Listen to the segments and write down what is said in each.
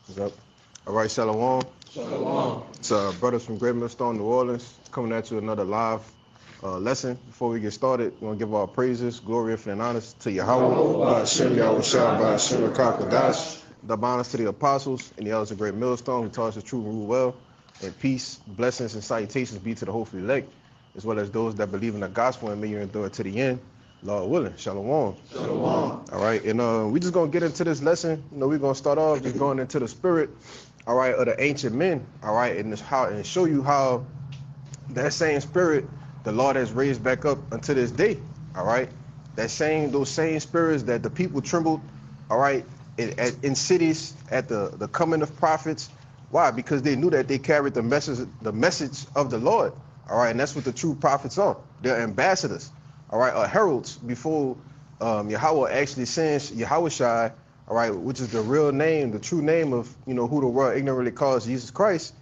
What's up? All right, Shalom. Shalom. It's brothers from Great Millstone, New Orleans, coming at you another live lesson. Before we get started, we want to give our praises, glory, and honors to Yahweh, Ba'ashem Yahushua, Ba'ashem Rakakadash, the honors to the apostles and the elders of Great Millstone who taught us the truth and rule well, and peace, blessings, and salutations be to the hopefully elect, as well as those that believe in the gospel and may you endure to the end. Lord willing, shalom. Shalom. All right, and we just gonna get into this lesson. We're gonna start off just going into the spirit, all right, of the ancient men, all right, and show you how that same spirit the Lord has raised back up unto this day, all right. Those same spirits that the people trembled, all right, in cities at the coming of prophets. Why? Because they knew that they carried the message of the Lord, all right, and that's what the true prophets are. They're ambassadors. All right, heralds before Yahweh actually sends Yahushua, all right, which is the real name, the true name of who the world ignorantly calls Jesus Christ.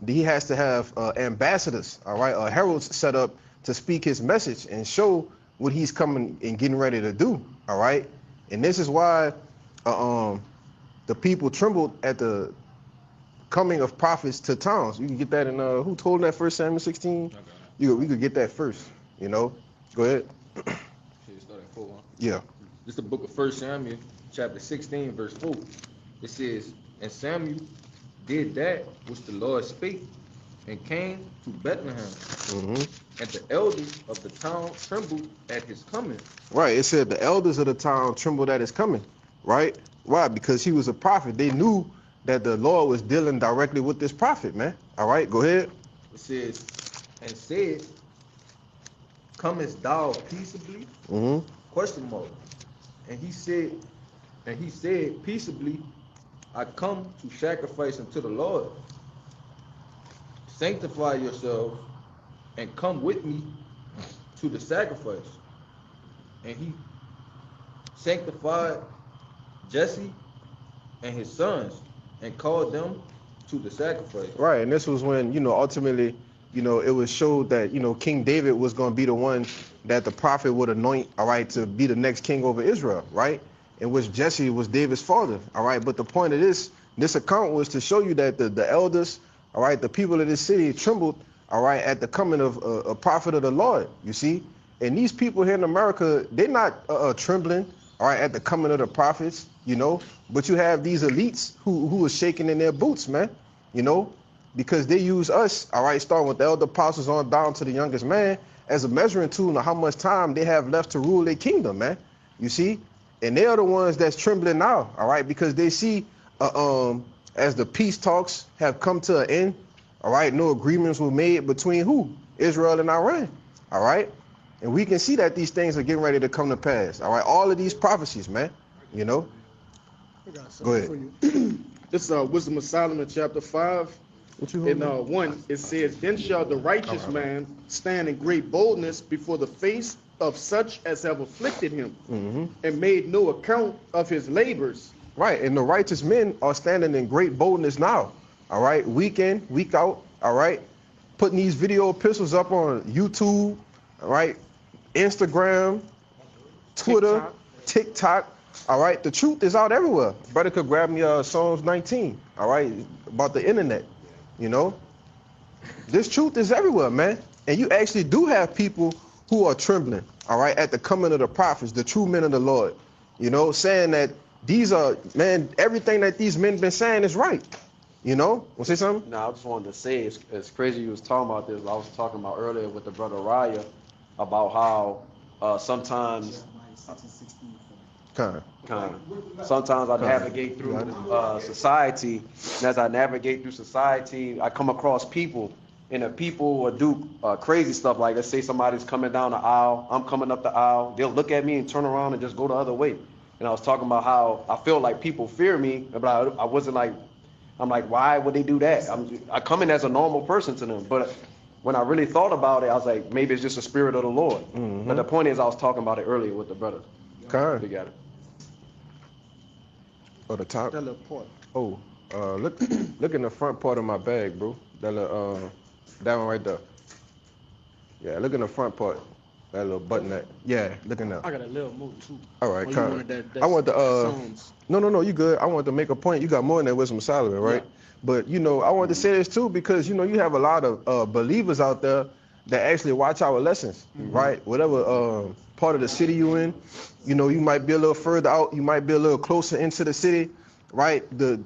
He has to have ambassadors, all right, heralds set up to speak his message and show what he's coming and getting ready to do, all right. And this is why the people trembled at the coming of prophets to towns. You can get that in who told that 1 Samuel 16? We could get that first, Go ahead. Start at 4. Yeah. This is the book of 1 Samuel, chapter 16, verse 4. It says, "And Samuel did that which the Lord spake, and came to Bethlehem. And the elders of the town trembled at his coming." Right. It said the elders of the town trembled at his coming. Right? Why? Because he was a prophet. They knew that the Lord was dealing directly with this prophet, man. All right, go ahead. It says, "And said, comest thou peaceably?" Question mark. And he said, peaceably, I come to sacrifice unto the Lord. Sanctify yourselves and come with me to the sacrifice. And he sanctified Jesse and his sons and called them to the sacrifice. Right, and this was when, ultimately, it was showed that, King David was going to be the one that the prophet would anoint, all right, to be the next king over Israel, right? In which Jesse was David's father, all right? But the point of this account was to show you that the elders, all right, the people of this city trembled, all right, at the coming of a prophet of the Lord, you see? And these people here in America, they're not trembling, all right, at the coming of the prophets, but you have these elites who are shaking in their boots, man, because they use us, all right, starting with the elder apostles on down to the youngest man, as a measuring tool of how much time they have left to rule their kingdom, man. You see? And they are the ones that's trembling now, all right, because they see as the peace talks have come to an end, all right, no agreements were made between who? Israel and Iran, all right? And we can see that these things are getting ready to come to pass, all right? All of these prophecies, man, I got Go ahead. for you. This is Wisdom of Solomon, chapter 5. In 1, it says, "Then shall the righteous man stand in great boldness before the face of such as have afflicted him, and made no account of his labors." Right, and the righteous men are standing in great boldness now, all right, week in, week out, all right, putting these video epistles up on YouTube, all right, Instagram, Twitter, TikTok, all right. The truth is out everywhere. Brother could grab me Psalms 19, all right, about the internet, This truth is everywhere, man. And you actually do have people who are trembling, all right, at the coming of the prophets, the true men of the Lord, saying that these are, man, everything that these men been saying is right. Want to say something? No, I just wanted to say, it's crazy you was talking about this. I was talking about earlier with the brother Raya about how sometimes sometimes I navigate through society, and as I navigate through society, I come across people, and the people will do crazy stuff. Like, let's say somebody's coming down the aisle, I'm coming up the aisle, they'll look at me and turn around and just go the other way. And I was talking about how I feel like people fear me, but I wasn't like, I'm like, why would they do that? I come in as a normal person to them, but when I really thought about it, I was like, maybe it's just the spirit of the Lord. But the point is, I was talking about it earlier with the brother. Okay. You got it. Oh, the top. That little part. Oh, look in the front part of my bag, bro. That one right there. Yeah, look in the front part. That little button that. Yeah, looking up. I got a little more too. All right, you kind wanted that I want the songs. No, you good. I want to make a point. You got more than that Wisdom of Solomon, right? Yeah. But I want to say this too because you have a lot of believers out there that actually watch our lessons, right? Whatever part of the city you in, you might be a little further out, you might be a little closer into the city, right? The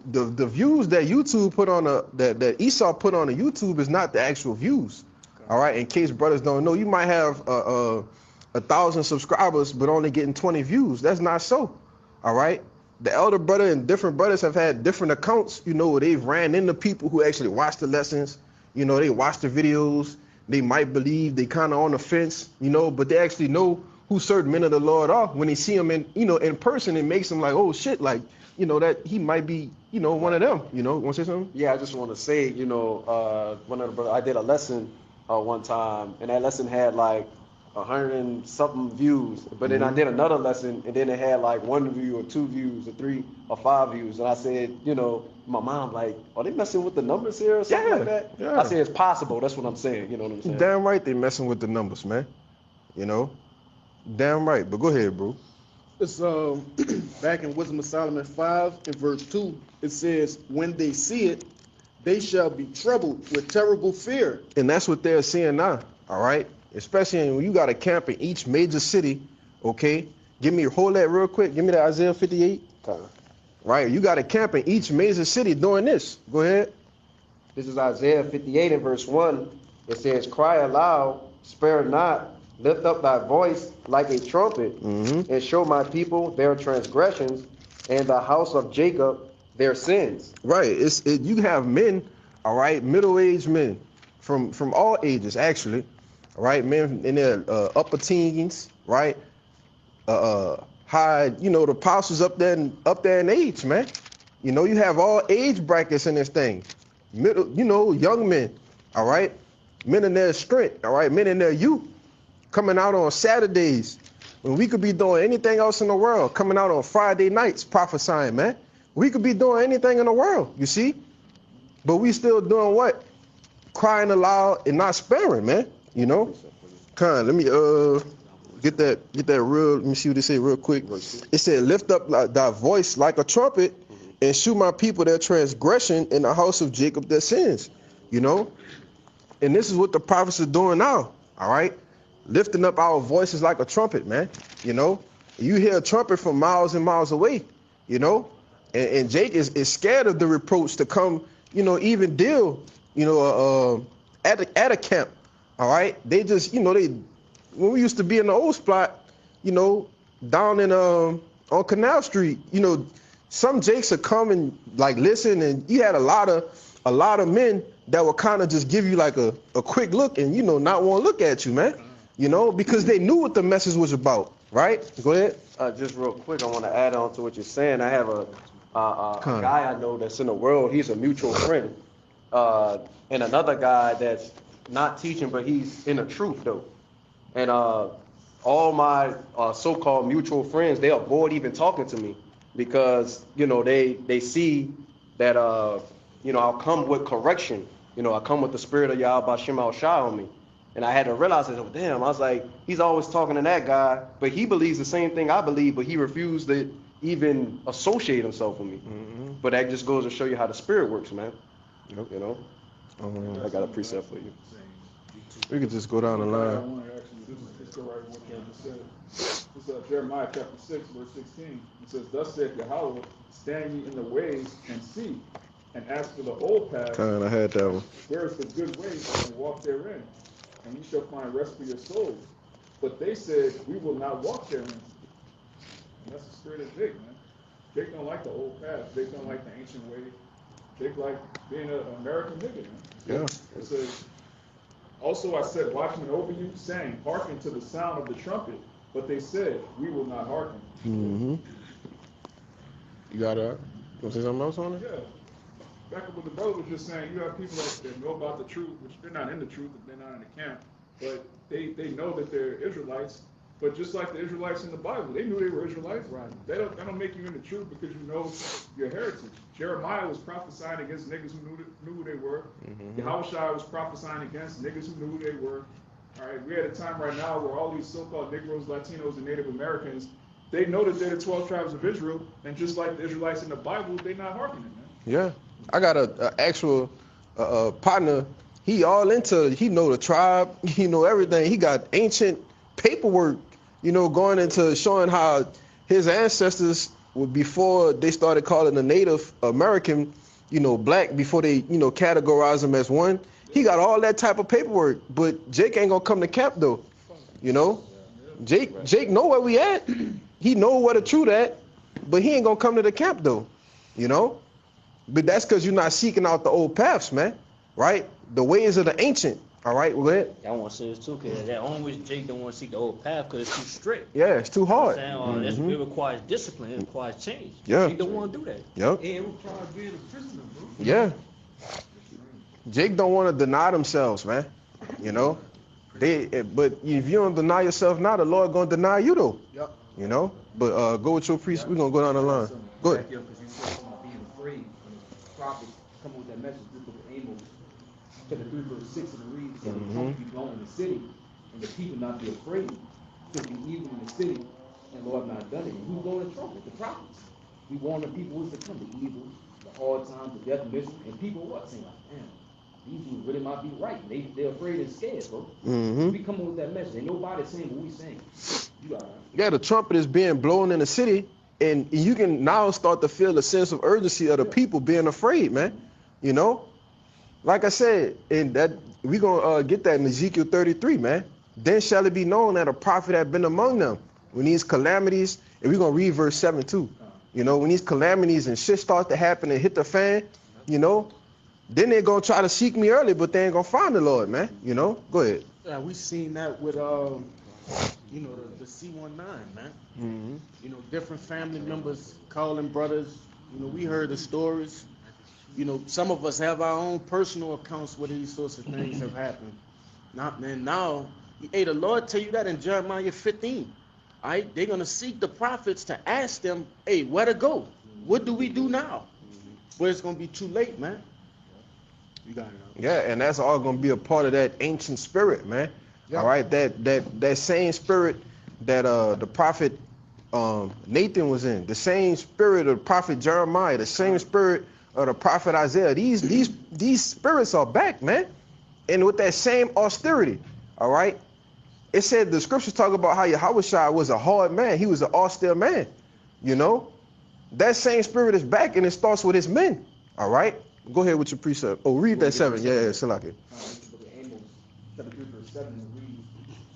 views that YouTube put on that Esau put on the YouTube is not the actual views. All right, in case brothers don't know, you might have 1,000 subscribers, but only getting 20 views. That's not so. All right. The elder brother and different brothers have had different accounts, where they've ran into people who actually watch the lessons. They watch the videos. They might believe they kind of on the fence, but they actually know who certain men of the Lord are. When they see them in person, it makes them like, oh shit, like, that he might be, one of them. Want to say something? Yeah, I just want to say, one of the brothers, I did a lesson one time, and that lesson had like 100 and something views, but then I did another lesson, and then it had like 1 view or 2 views or 3 or 5 views, and I said, my mom like, are they messing with the numbers here or something like that? Yeah. I said it's possible. That's what I'm saying. You know what I'm saying? Damn right they messing with the numbers, man. Damn right. But go ahead, bro. It's back in Wisdom of Solomon 5 and verse 2. It says, when they see it, they shall be troubled with terrible fear. And that's what they're seeing now. All right. Especially when you got a camp in each major city, okay? Hold that real quick. Give me that Isaiah 58. Right, you got a camp in each major city doing this. Go ahead. This is Isaiah 58 and verse 1. It says, cry aloud, spare not, lift up thy voice like a trumpet, and show my people their transgressions, and the house of Jacob their sins. Right, you have men, all right, middle-aged men from all ages, actually. All right, men in their upper teens, right? High, the apostles up there in age, man. You have all age brackets in this thing. Middle, young men, all right? Men in their strength, all right? Men in their youth, coming out on Saturdays when we could be doing anything else in the world, coming out on Friday nights prophesying, man. We could be doing anything in the world, you see? But we still doing what? Crying aloud and not sparing, man. Let me get that real. Let me see what they say real quick. It said, lift up thy voice like a trumpet, and shew my people their transgression, in the house of Jacob their sins. And this is what the prophets are doing now. All right, lifting up our voices like a trumpet, man. You hear a trumpet from miles and miles away. And Jake is scared of the reproach to come. Even deal. At a camp. All right, they just, when we used to be in the old spot, down in on Canal Street, some Jakes would come and like listen, and you had a lot of men that would kind of just give you like a quick look and not want to look at you, man. Because they knew what the message was about, right? Go ahead. Just real quick, I want to add on to what you're saying. I have a guy I know that's in the world. He's a mutual friend, and another guy that's not teaching, but he's in the truth though. And all my so-called mutual friends, they avoid even talking to me because they see that I'll come with correction. I come with the spirit of Yahweh Shem Al Shai on me. And I had to realize that, damn, I was like, he's always talking to that guy, but he believes the same thing I believe, but he refused to even associate himself with me. But that just goes to show you how the spirit works, man. I got a precept for you. We could just go down the line. I want to actually, this is right what you just said. This is Jeremiah chapter 6, verse 16. It says, thus saith Yahweh, stand ye in the ways and see, and ask for the old path. I had that one. Where is the good way, and walk therein, and ye shall find rest for your souls. But they said, we will not walk therein. And that's the spirit of Jake, man. Jake don't like the old path. Jake don't like the ancient way. Jake like being an American nigga, man. Yeah. It says, also I set watchmen over you, saying, hearken to the sound of the trumpet. But they said, we will not hearken. You got you want to say something else on it? Yeah. Back up what the brother was just saying, you have people that know about the truth, which they're not in the truth, they're not in the camp, but they know that they're Israelites. But just like the Israelites in the Bible, they knew they were Israelites. Right. They don't make you in the truth because you know your heritage. Jeremiah was prophesying against niggas who knew who they were. Yahushua was prophesying against niggas who knew who they were. All right, we're at a time right now where all these so-called Negroes, Latinos, and Native Americans, they know that they're the 12 tribes of Israel, and just like the Israelites in the Bible, they're not hearkening, man. Yeah, I got a actual partner. He all into. He know the tribe. He know everything. He got ancient paperwork. Going into showing how his ancestors were before they started calling the Native American, black before they categorize them as one. He got all that type of paperwork, but Jake ain't gonna come to camp though. Jake know where we at. He know where the truth at, but he ain't gonna come to the camp though. But that's because you're not seeking out the old paths, man. Right? The ways of the ancient. All right, go ahead. I want to say this too, because that only Jake don't want to seek the old path because it's too strict. Yeah, it's too hard. It requires discipline. It requires change. Yeah. Jake don't want to do that. Yep. And it requires being a prisoner, bro. Yeah. Jake don't want to deny themselves, man. But if you don't deny yourself now, the Lord gonna deny you though. Yep. But go with your priest. We're gonna go down the line. Go ahead. Because you said something about being afraid. When the prophets come with that message, the book of Amos, chapter 3, verse 6, and it reads, "And the trumpet be blown in the city, and the people not be afraid. To be evil in the city, and Lord not done it." And who's blowing the trumpet? The prophets. We warn the people what's to come, the evil, the hard times, the death, mission, and people what? Saying like, damn, these dudes really might be right. They're afraid and scared, bro. We come with that message. Ain't nobody saying what we saying. You got it. Yeah, the trumpet is being blown in the city, and you can now start to feel the sense of urgency of the people being afraid, man. Like I said, and that we gonna get that in Ezekiel 33, man. Then shall it be known that a prophet had been among them when these calamities, and we're gonna read verse 7 too. When these calamities and shit start to happen and hit the fan, then they're gonna try to seek me early, but they ain't gonna find the Lord, man. Go ahead. Yeah, we seen that with the C19, man. Different family members calling brothers. We heard the stories. Some of us have our own personal accounts where these sorts of things have happened. Now, the Lord tell you that in Jeremiah 15. All right, they're gonna seek the prophets to ask them, hey, where to go? What do we do now? But it's gonna be too late, man. You got it. Yeah, and that's all gonna be a part of that ancient spirit, man. Yeah. All right, that same spirit that the prophet Nathan was in, the same spirit of the prophet Jeremiah, the same spirit of the prophet Isaiah. These spirits are back, man, and with that same austerity. All right, it said the scriptures talk about how Yahushua was a hard man. He was an austere man. That same spirit is back, and it starts with his men. All right. Go ahead with your precept. Oh, read that 7. Yeah, Salaki. Amos, chapter 3, verse 7, it reads,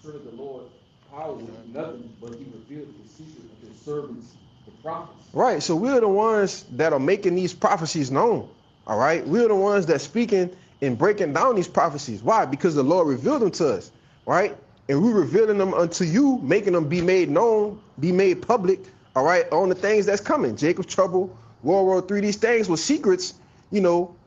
"Surely the Lord's power will do nothing, but he revealed the secret of his servants, the prophets." Right, so we're the ones that are making these prophecies known. All right, we're the ones that speaking and breaking down these prophecies. Why? Because the Lord revealed them to us, right? And we're revealing them unto you, making them be made known, be made public, all right, on the things that's coming. Jacob's trouble, World War III, these things were secrets,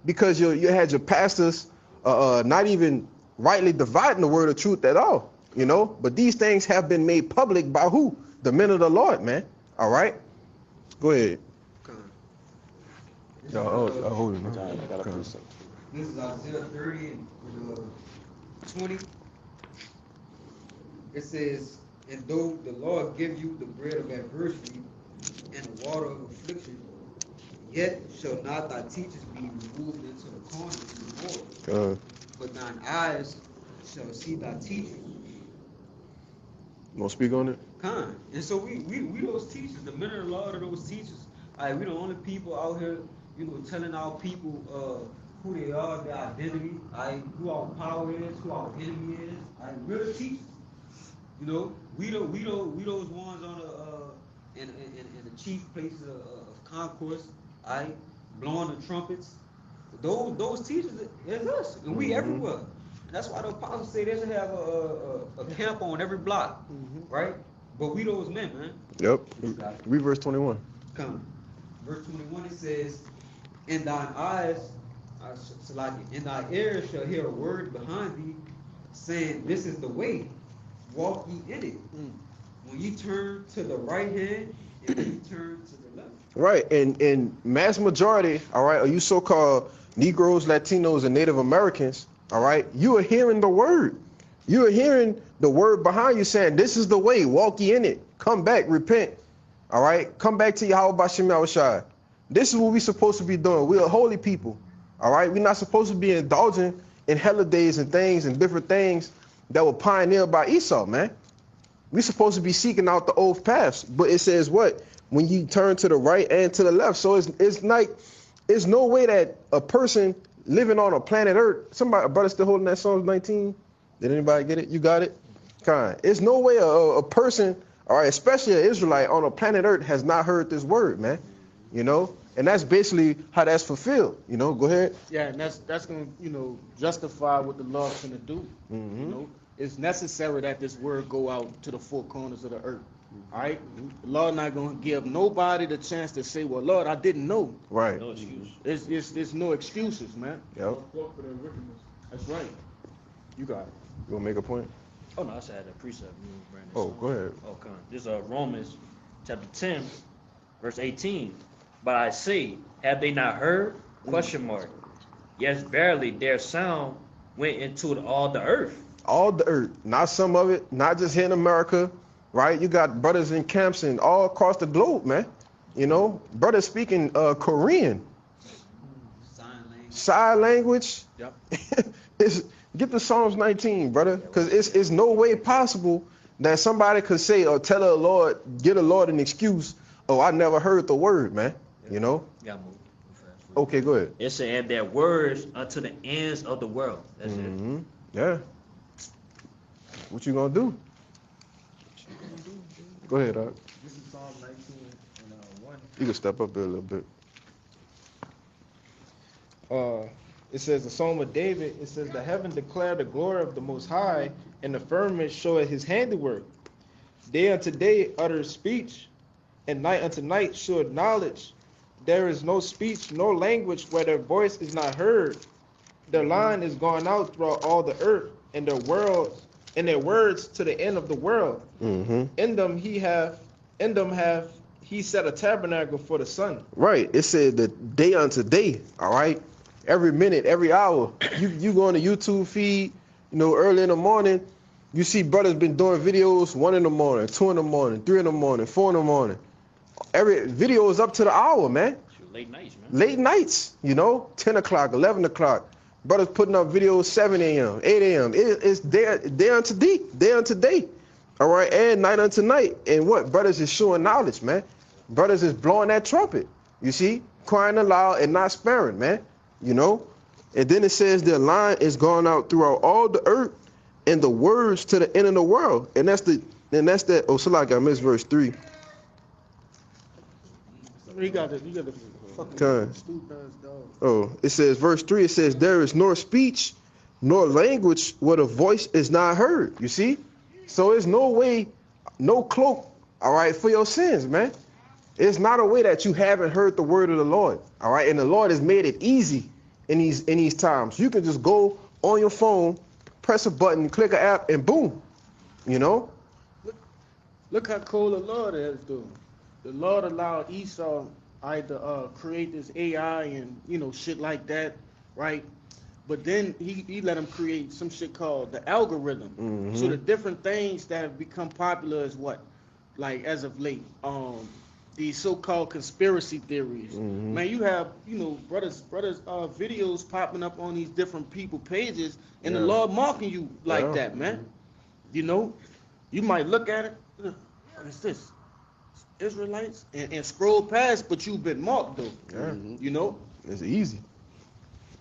because you had your pastors not even rightly dividing the word of truth at all, But these things have been made public by who? The men of the Lord, man. All right? Go ahead. Hold it, man. This is Isaiah 30 and 20. It says, "And though the Lord give you the bread of adversity and the water of affliction, yet shall not thy teachers be removed into the corners of the water, but thine eyes shall see thy teachers." Want to speak on it? And so we those teachers, the men of the Lord are those teachers. We the only people out here, telling our people who they are, their identity, who our power is, who our enemy is. We're the teachers. We those ones on the in the chief places of concourse, blowing the trumpets. Those teachers is us, and we everywhere. And that's why the apostles say they should have a camp on every block, right? But we those men, man. Yep. Read verse 21. Verse 21, it says, "In thine eyes, in thy ears shall hear a word behind thee, saying, This is the way, walk ye in it. When ye turn to the right hand, and when ye turn to the left." Right, and mass majority, all right, are you so-called Negroes, Latinos, and Native Americans, all right, you are hearing the word. You're hearing the word behind you saying, this is the way, walk ye in it. Come back, repent. All right? Come back to Yahweh Bashem Yahushua. This is what we're supposed to be doing. We're a holy people. All right? We're not supposed to be indulging in holidays and things and different things that were pioneered by Esau, man. We're supposed to be seeking out the old paths. But it says what? When you turn to the right and to the left. So it's like, it's no way that a person living on a planet Earth, somebody, a brother still holding that Psalms 19? Did anybody get it? You got it? Kind. It's no way a person, all right, especially an Israelite on a planet Earth has not heard this word, man. You know? And that's basically how that's fulfilled. You know, go ahead. Yeah, and that's gonna, you know, justify what the Lord's gonna do. You know, it's necessary that this word go out to the four corners of the earth. All right, the Lord not gonna give nobody the chance to say, "Well, Lord, I didn't know." Right. No excuse. It's no excuses, man. Yep. Look for their wickedness. That's right. You got it. You want to make a point? Oh no, I said I had a precept. Brandon. Oh, go ahead. Okay. This is Romans chapter 10, verse 18. But I say, have they not heard? Question mark. Yes, verily, their sound went into all the earth. All the earth, not some of it, not just here in America, right? You got brothers in camps and all across the globe, man. You know, brothers speaking Korean. Sign language. Yep. Get the Psalms 19, brother, because it's no way possible that somebody could say or tell the Lord, get the Lord an excuse. Oh, I never heard the word, man. You know. Got moved. Okay, go ahead. It said, and their words unto the ends of the world. That's it. Yeah. What you gonna do? Go ahead, Doc. This is Psalm 19 and 1. You can step up there a little bit. It says the Psalm of David, it says the heaven declare the glory of the Most High, and the firmament showeth his handiwork. Day unto day uttereth speech, and night unto night sheweth knowledge. There is no speech nor language where their voice is not heard. Their line is gone out throughout all the earth, and their words to the end of the world. In them have he set a tabernacle for the sun. Right. It said that day unto day. All right. Every minute, every hour. You go on the YouTube feed. You know, early in the morning, you see brothers been doing videos 1 in the morning, 2 in the morning, 3 in the morning, 4 in the morning. Every video is up to the hour, man. Late nights, man. Late nights, you know, 10 o'clock, 11 o'clock. Brothers putting up videos 7 a.m., 8 a.m. It's day unto day. All right, and night unto night. And what? Brothers is showing knowledge, man. Brothers is blowing that trumpet. You see? Crying aloud and not sparing, man. You know? And then it says their line is gone out throughout all the earth and the words to the end of the world. And that's that, oh, Salaki, I missed verse 3. You got the fucking Time. stupid ass dog. Oh, it says, verse 3, it says, there is nor speech nor language where the voice is not heard. You see? So there's no way, no cloak, all right, for your sins, man. It's not a way that you haven't heard the word of the Lord, all right? And the Lord has made it easy in these times. You can just go on your phone, press a button, click an app, and boom, you know? Look how cool the Lord is, dude. The Lord allowed Esau to create this AI and, you know, shit like that, right? But then he let him create some shit called the algorithm. So the different things that have become popular is what? Like, as of late, these so-called conspiracy theories. Man, you have, you know, brothers videos popping up on these different people pages, and the Lord marking you like that, man. You know, you might look at it, what is this? Israelites, and scroll past, but you've been marked though. You know? It's easy.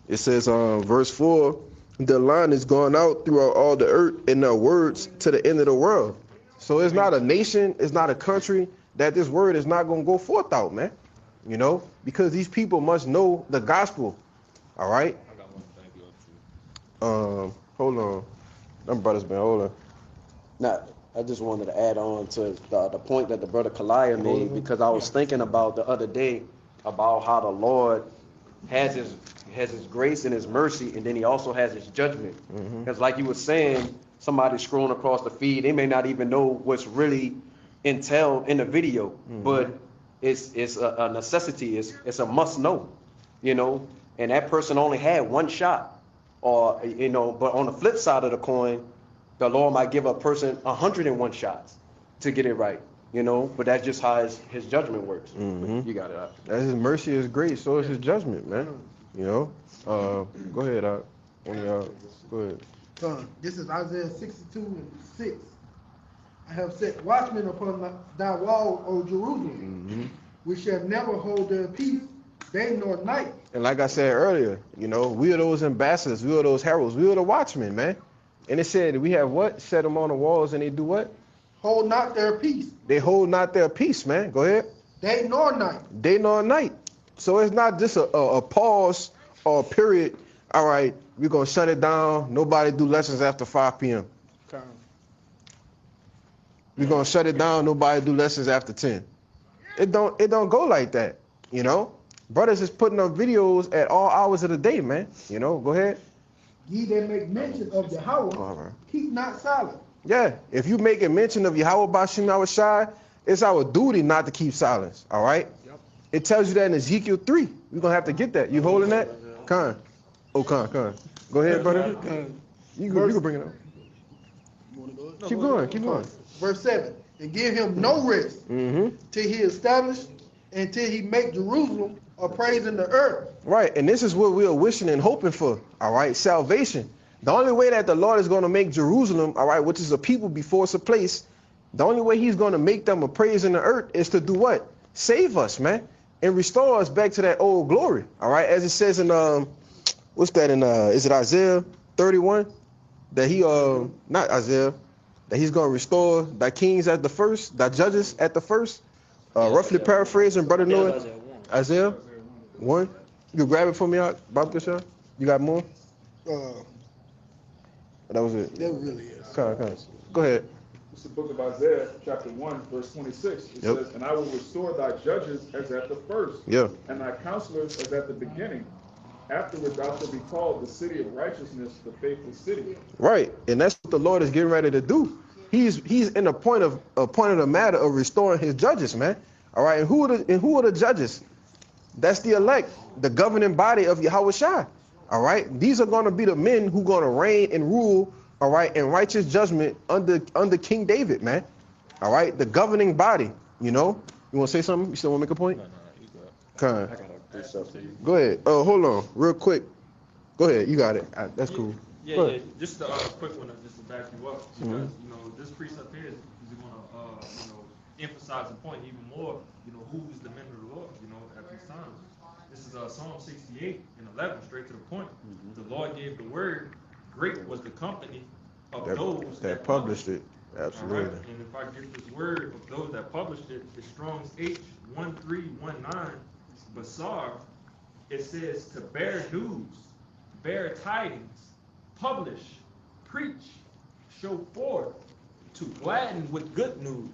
It says, verse 4, the line is gone out throughout all the earth and their words to the end of the world. So it's not a nation, it's not a country that this word is not going to go forth out, man. You know, because these people must know the gospel. All right? I got one thing. Hold on. Them brothers been holding. Now, I just wanted to add on to the point that the brother Kalaya made, because I was thinking about the other day about how the Lord has his grace and his mercy, and then he also has his judgment. Because like you were saying, somebody scrolling across the feed, they may not even know what's really entailed in the video, but it's a necessity, it's a must know, you know, and that person only had one shot, or, you know, but on the flip side of the coin, the Lord might give a person 101 shots to get it right, you know. But that's just how his judgment works. You got it. As his mercy is great, so is his judgment, man. You know. Go ahead, one of y'all. Go ahead. This is Isaiah 62:6. I have set watchmen upon thy wall, O Jerusalem, which shall never hold their peace, day nor night. And like I said earlier, you know, we are those ambassadors, we are those heralds, we are the watchmen, man. And it said we have what? Set them on the walls, and they do what? Hold not their peace. They hold not their peace, man. Go ahead. Day nor night. Day nor night. So it's not just a pause or a period. All right, we're gonna shut it down. Nobody do lessons after 5 p.m. We're gonna shut it down. Nobody do lessons after 10. It don't go like that, you know. Brothers is putting up videos at all hours of the day, man. You know, go ahead. Ye that make mention of Yahweh, keep not silent. Yeah, if you making mention of Yahweh Bashim Yahushai, it's our duty not to keep silence. All right. Yep. It tells you that in Ezekiel 3. We're gonna have to get that. You holding that? Khan. Oh, Khan. Go ahead, brother. You can bring it up. Keep going. Verse 7. And give him no rest till he establish and till he make Jerusalem a praise in the earth. Right, and this is what we are wishing and hoping for. All right, salvation. The only way that the Lord is going to make Jerusalem, all right, which is a people before it's a place, the only way he's going to make them a praise in the earth is to do what? Save us, man, and restore us back to that old glory. All right, as it says in what's that in is it Isaiah 31? That he not Isaiah, that he's going to restore thy kings at the first, thy judges at the first. Roughly paraphrasing, brother Noah. Isaiah 1. You can grab it for me out, Bob Bishop. You got more? That was it. That really is. Go ahead. It's the book of Isaiah, chapter 1, verse 26. It says, and I will restore thy judges as at the first, and thy counselors as at the beginning. Afterward thou shalt be called the city of righteousness, the faithful city. Right, and that's what the Lord is getting ready to do. He's in a point of the matter of restoring his judges, man. All right, and who are the judges? That's the elect, the governing body of Yahushua. All right, these are going to be the men who are going to reign and rule, all right, in righteous judgment under King David, man. All right, the governing body. You know, you want to say something? You still want to make a point? No, you go. Go ahead. Oh, hold on, real quick. Go ahead. You got it. That's cool. Yeah. Just a quick one, just to back you up, because you know this precept here is going to emphasize the point even more. You know, who is the men of the Lord? You know, at these times. This is Psalm 68:11, straight to the point. The Lord gave the word. Great was the company of those that published it. Absolutely. Right? And if I get this word of those that published it, the Strong's H1319, Basar, it says to bear news, bear tidings, publish, preach, show forth, to gladden with good news,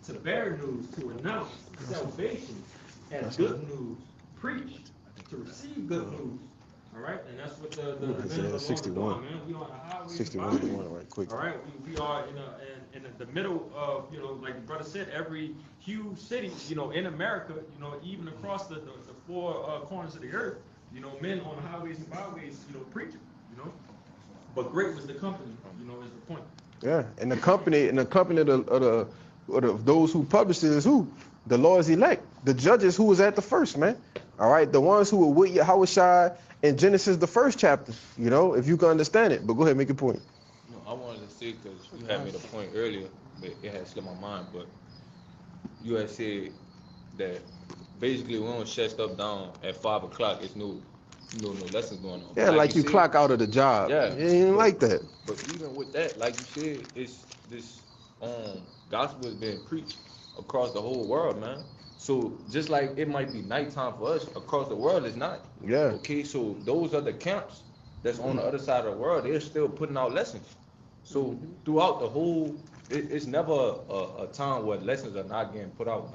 to bear news, to announce salvation as good news, preach, to receive good news. All right, and that's what the 61. Man. We on the highway. 61, right quick. All right, we are in the middle of, like the brother said, every huge city, in America, even across the four corners of the earth, men on the highways and byways, preaching, But great was the company, is the point. Yeah, and the company of those who published it is who? The Lord's elect, the judges who was at the first, man. All right, the ones who were with Yahushua in Genesis, the first chapter, if you can understand it. But go ahead, make your point. No, I wanted to say, because you had made a point earlier, but it had slipped my mind, but you had said that basically we don't shut stuff down at 5 o'clock. It's no lessons going on. Yeah, like you said, clock out of the job. Yeah. It ain't like that. But even with that, like you said, it's this gospel is being preached across the whole world, man. So just like it might be nighttime for us, across the world it's not. Yeah. Okay, so those other camps that's on the other side of the world, they're still putting out lessons. So throughout the whole, it's never a time where lessons are not getting put out.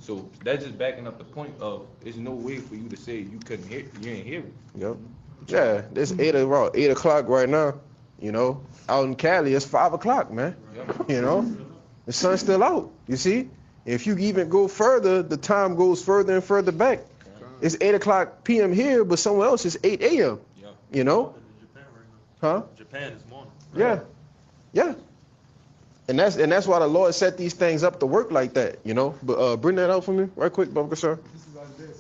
So that's just backing up the point of there's no way for you to say you couldn't hear, you ain't hear it. Yep. Yeah, it's 8 o'clock right now. Out in Cali, it's 5 o'clock, man. Yep. The sun's still out. You see. If you even go further, the time goes further and further back. It's 8 o'clock p.m. here, but somewhere else it's 8 a.m. Yeah. Japan right now. Huh? Japan is morning. Yeah. Yeah. And that's why the Lord set these things up to work like that, you know. But bring that out for me right quick, Bubba Sir.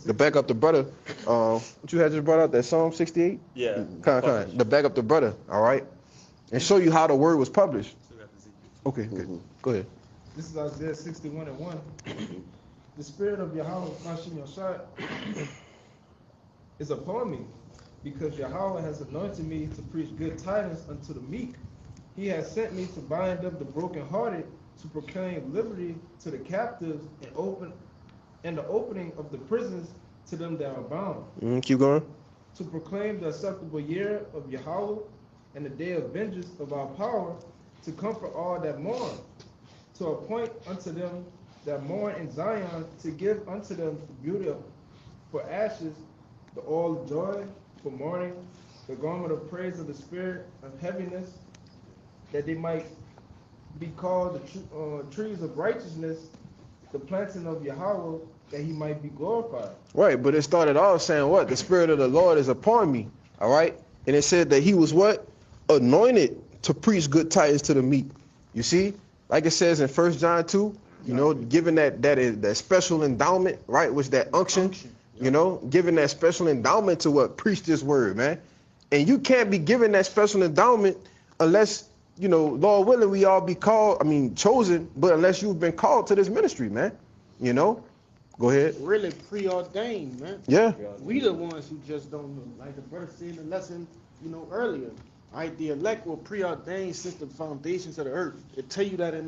To back up the brother. What you had just brought out, that Psalm 68? Yeah. Kind. To back up the brother, all right? And show you how the word was published. Okay, good. Go ahead. This is Isaiah 61:1. The spirit of Yahweh, Hashem Yashai, is upon me, because Yahweh has anointed me to preach good tidings unto the meek. He has sent me to bind up the brokenhearted, to proclaim liberty to the captives, and the opening of the prisons to them that are bound. Keep going. To proclaim the acceptable year of Yahweh and the day of vengeance of our power, to comfort all that mourn, to appoint unto them that mourn in Zion, to give unto them beauty for ashes, the oil of joy for mourning, the garment of praise of the spirit of heaviness, that they might be called the trees of righteousness, the planting of Yahweh, that he might be glorified. Right, but it started off saying what? The spirit of the Lord is upon me, all right? And it said that he was what? Anointed to preach good tidings to the meek. You see? Like it says in 1 John 2, you know, given that special endowment, right? Which that unction, you know, giving that special endowment to what? Preach this word, man. And you can't be given that special endowment unless, you know, Lord willing, we all be chosen, but unless you've been called to this ministry, man. You know? Go ahead. Really preordained, man. Yeah. We the ones who just don't know. Like the brother said in the lesson, you know, earlier. Right, the elect were preordained since the foundations of the earth. It tell you that in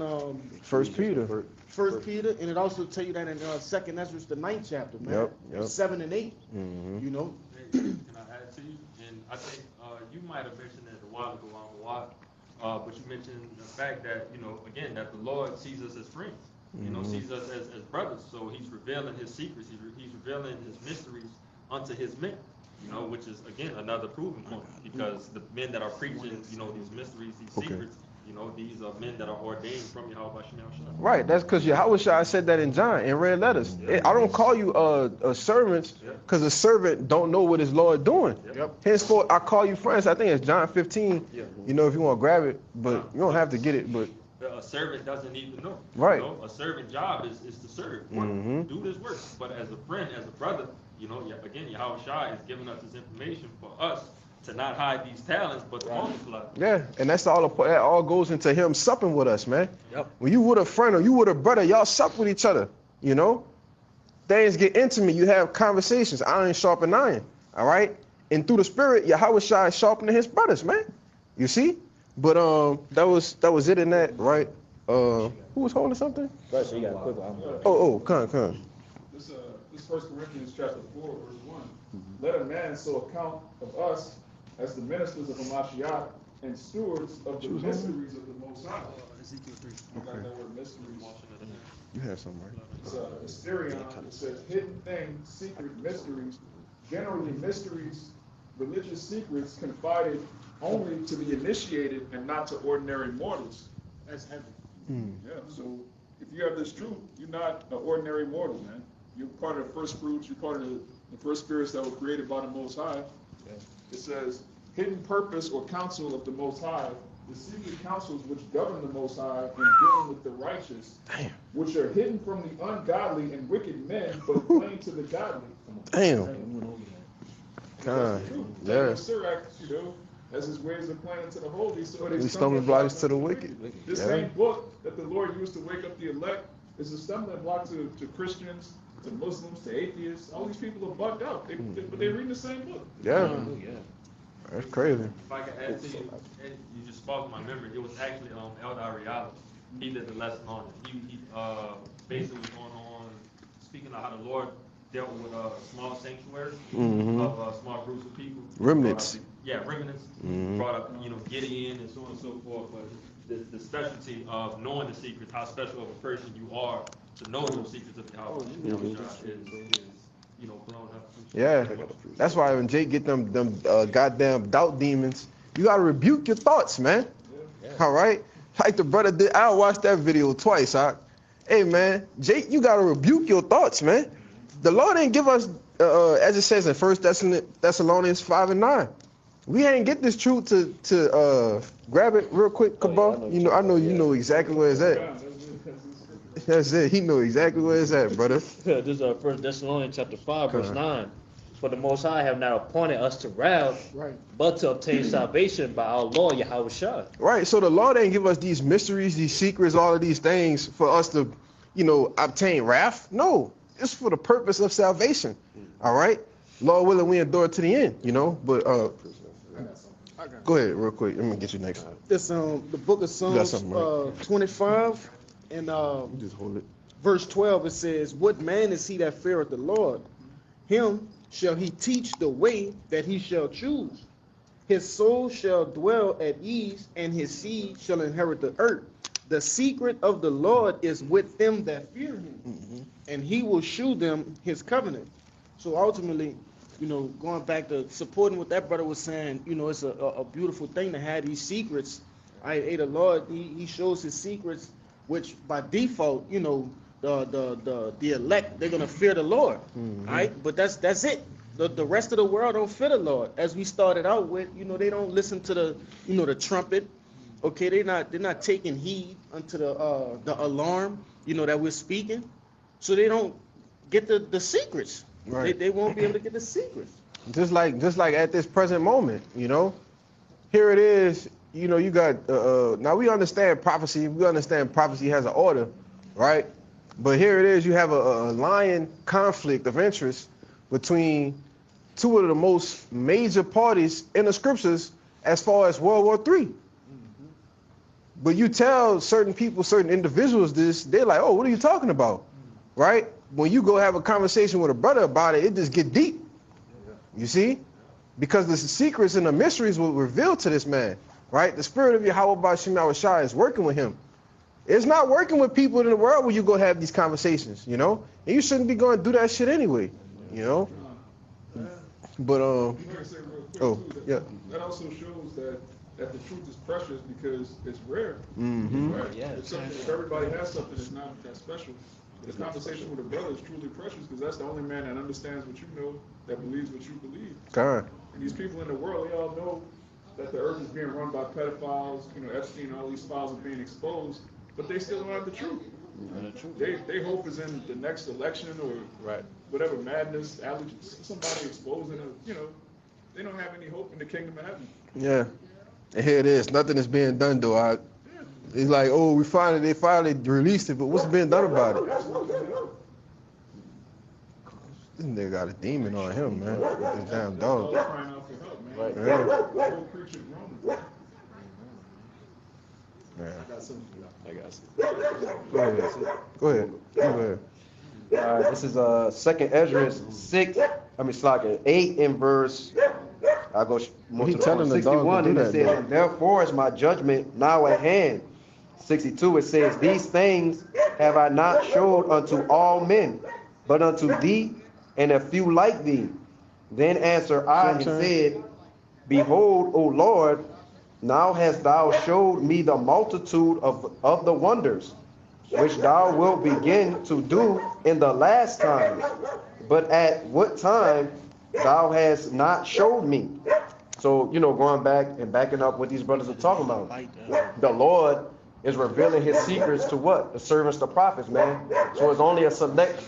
First Peter. First Peter, and it also tell you that in 2nd Ezra, the 9th chapter, man. Yep. 7 and 8. You know. Can I add to you? And I think you might have mentioned it a while ago, but you mentioned the fact that, you know, again, that the Lord sees us as friends. You know, sees us as brothers. So he's revealing his secrets. He's revealing his mysteries unto his men. You know, which is, again, another proving point, because the men that are preaching, you know, these mysteries, these secrets, you know, these are men that are ordained from Yahweh Shai. Right, that's because Yahweh Shai said that in John, in red letters. I don't call you servants, because a servant don't know what his Lord doing. Henceforth, I call you friends. I think it's John 15, you know, if you want to grab it, but you don't have to get it, but a servant doesn't need to know. Right. You know, a servant job is to serve, do this work. But as a friend, as a brother, you know, again, Yahweh Shai is giving us this information for us to not hide these talents, but to multiply. Yeah, and that all goes into him supping with us, man. Yep. When you with a friend or you with a brother, y'all sup with each other, you know? Things get intimate, you have conversations, iron sharpen iron, all right? And through the spirit, Yahweh Shai is sharpening his brothers, man. You see? But that was it in that, right? Who was holding something? Right, so you got a quick one. Come. This 1 Corinthians chapter 4, verse 1. Let a man so account of us as the ministers of Hamashiach and stewards of the mysteries of the Most High. Ezekiel 3. I like that word, mysteries. You have something, right? It's Assyrian. It says hidden things, secret mysteries. Generally, mysteries, religious secrets confided only to the initiated and not to ordinary mortals. That's heavy. Yeah, so if you have this truth, you're not an ordinary mortal, man. You're part of the first fruits, you're part of the first spirits that were created by the Most High. It says, hidden purpose or counsel of the Most High, the secret counsels which govern the Most High in dealing with the righteous, which are hidden from the ungodly and wicked men, but plain to the godly. Damn. Yeah. Sirach, you know, as his ways are plain to the holy, so they These stumbling blocks to the wicked. This same book that the Lord used to wake up the elect is a stumbling block to Christians, to Muslims, to atheists. All these people are bugged out, but they read the same book. Yeah. That's crazy. If I can add to you, and you just sparked my memory, it was actually Elder Ariala. He did the lesson on it. He basically was going on speaking of how the Lord dealt with small sanctuaries of small groups of people. Remnants. Remnants. Brought up, you know, Gideon and so on and so forth. But the specialty of knowing the secrets, how special of a person you are to know those secrets of Yahweh is, you know, blown up. Yeah, that's why when Jake get them goddamn doubt demons, you gotta rebuke your thoughts, man. All right, like the brother did. I watched that video twice. Hey man, Jake, you gotta rebuke your thoughts, man. The Lord didn't give us, as it says in 1 Thessalonians 5 and 9. We ain't get this truth to grab it real quick, Kabal. I know you know exactly where it's at. That's it. He know exactly where it's at, brother. This is 1 Thessalonians chapter 5, verse 9. For the Most High have not appointed us to wrath, but to obtain salvation by our Lord Yahweh Shai. Right. So the Lord ain't give us these mysteries, these secrets, all of these things for us to, obtain wrath. No, it's for the purpose of salvation. All right. Lord willing, we endure to the end. But go ahead, real quick. Let me get you next. This the book of Psalms 25 and just hold it. Verse 12. It says, "What man is he that feareth the Lord? Him shall he teach the way that he shall choose. His soul shall dwell at ease, and his seed shall inherit the earth. The secret of the Lord is with them that fear him, and he will shew them his covenant." So ultimately, going back to supporting what that brother was saying, it's a beautiful thing to have these secrets. The Lord, he shows his secrets, which by default, the elect, they're gonna fear the Lord. Right? But that's it. The rest of the world don't fear the Lord. As we started out with, they don't listen to the trumpet. Okay, they're not taking heed unto the alarm, that we're speaking. So they don't get the secrets. Right. They won't be able to get the secrets. Just like at this present moment, here it is. You got now we understand prophecy. We understand prophecy has an order, right? But here it is. You have a lying conflict of interest between two of the most major parties in the scriptures as far as World War III. But you tell certain people, certain individuals this, they're like, "Oh, what are you talking about?" Right? When you go have a conversation with a brother about it, it just get deep. You see? Because the secrets and the mysteries were revealed to this man, right? The spirit of Yahweh Ba'Shem Yahweh Shai is working with him. It's not working with people in the world when you go have these conversations, And you shouldn't be going to do that shit anyway, But, yeah. That also shows that the truth is precious because it's rare. Right? Yeah. If everybody has something, it's not that special. The conversation with a brother is truly precious because that's the only man that understands what you know, that believes what you believe. God. And these people in the world, they all know that the earth is being run by pedophiles, Epstein, all these files are being exposed, but they still don't have the truth. They hope is in the next election or whatever madness, allergies, somebody exposing them, they don't have any hope in the kingdom of heaven. Yeah. And here it is. Nothing is being done though. It's like, oh, they finally released it, but what's being done about it? This nigga got a demon on him, man. With this damn dog. Right. Yeah. I guess. Go ahead. All right, this is 2nd Ezra 8 in verse. I'll go more to the 61, and it says, "And therefore is my judgment now at hand." 62, it says, "These things have I not showed unto all men, but unto thee and a few like thee. Then answered I and said, Behold, O Lord, now hast thou showed me the multitude of the wonders, which thou wilt begin to do in the last time. But at what time thou hast not showed me." So, going back and backing up what these brothers are talking about. The Lord is revealing his secrets to what? The servants, the prophets, man. So it's only a select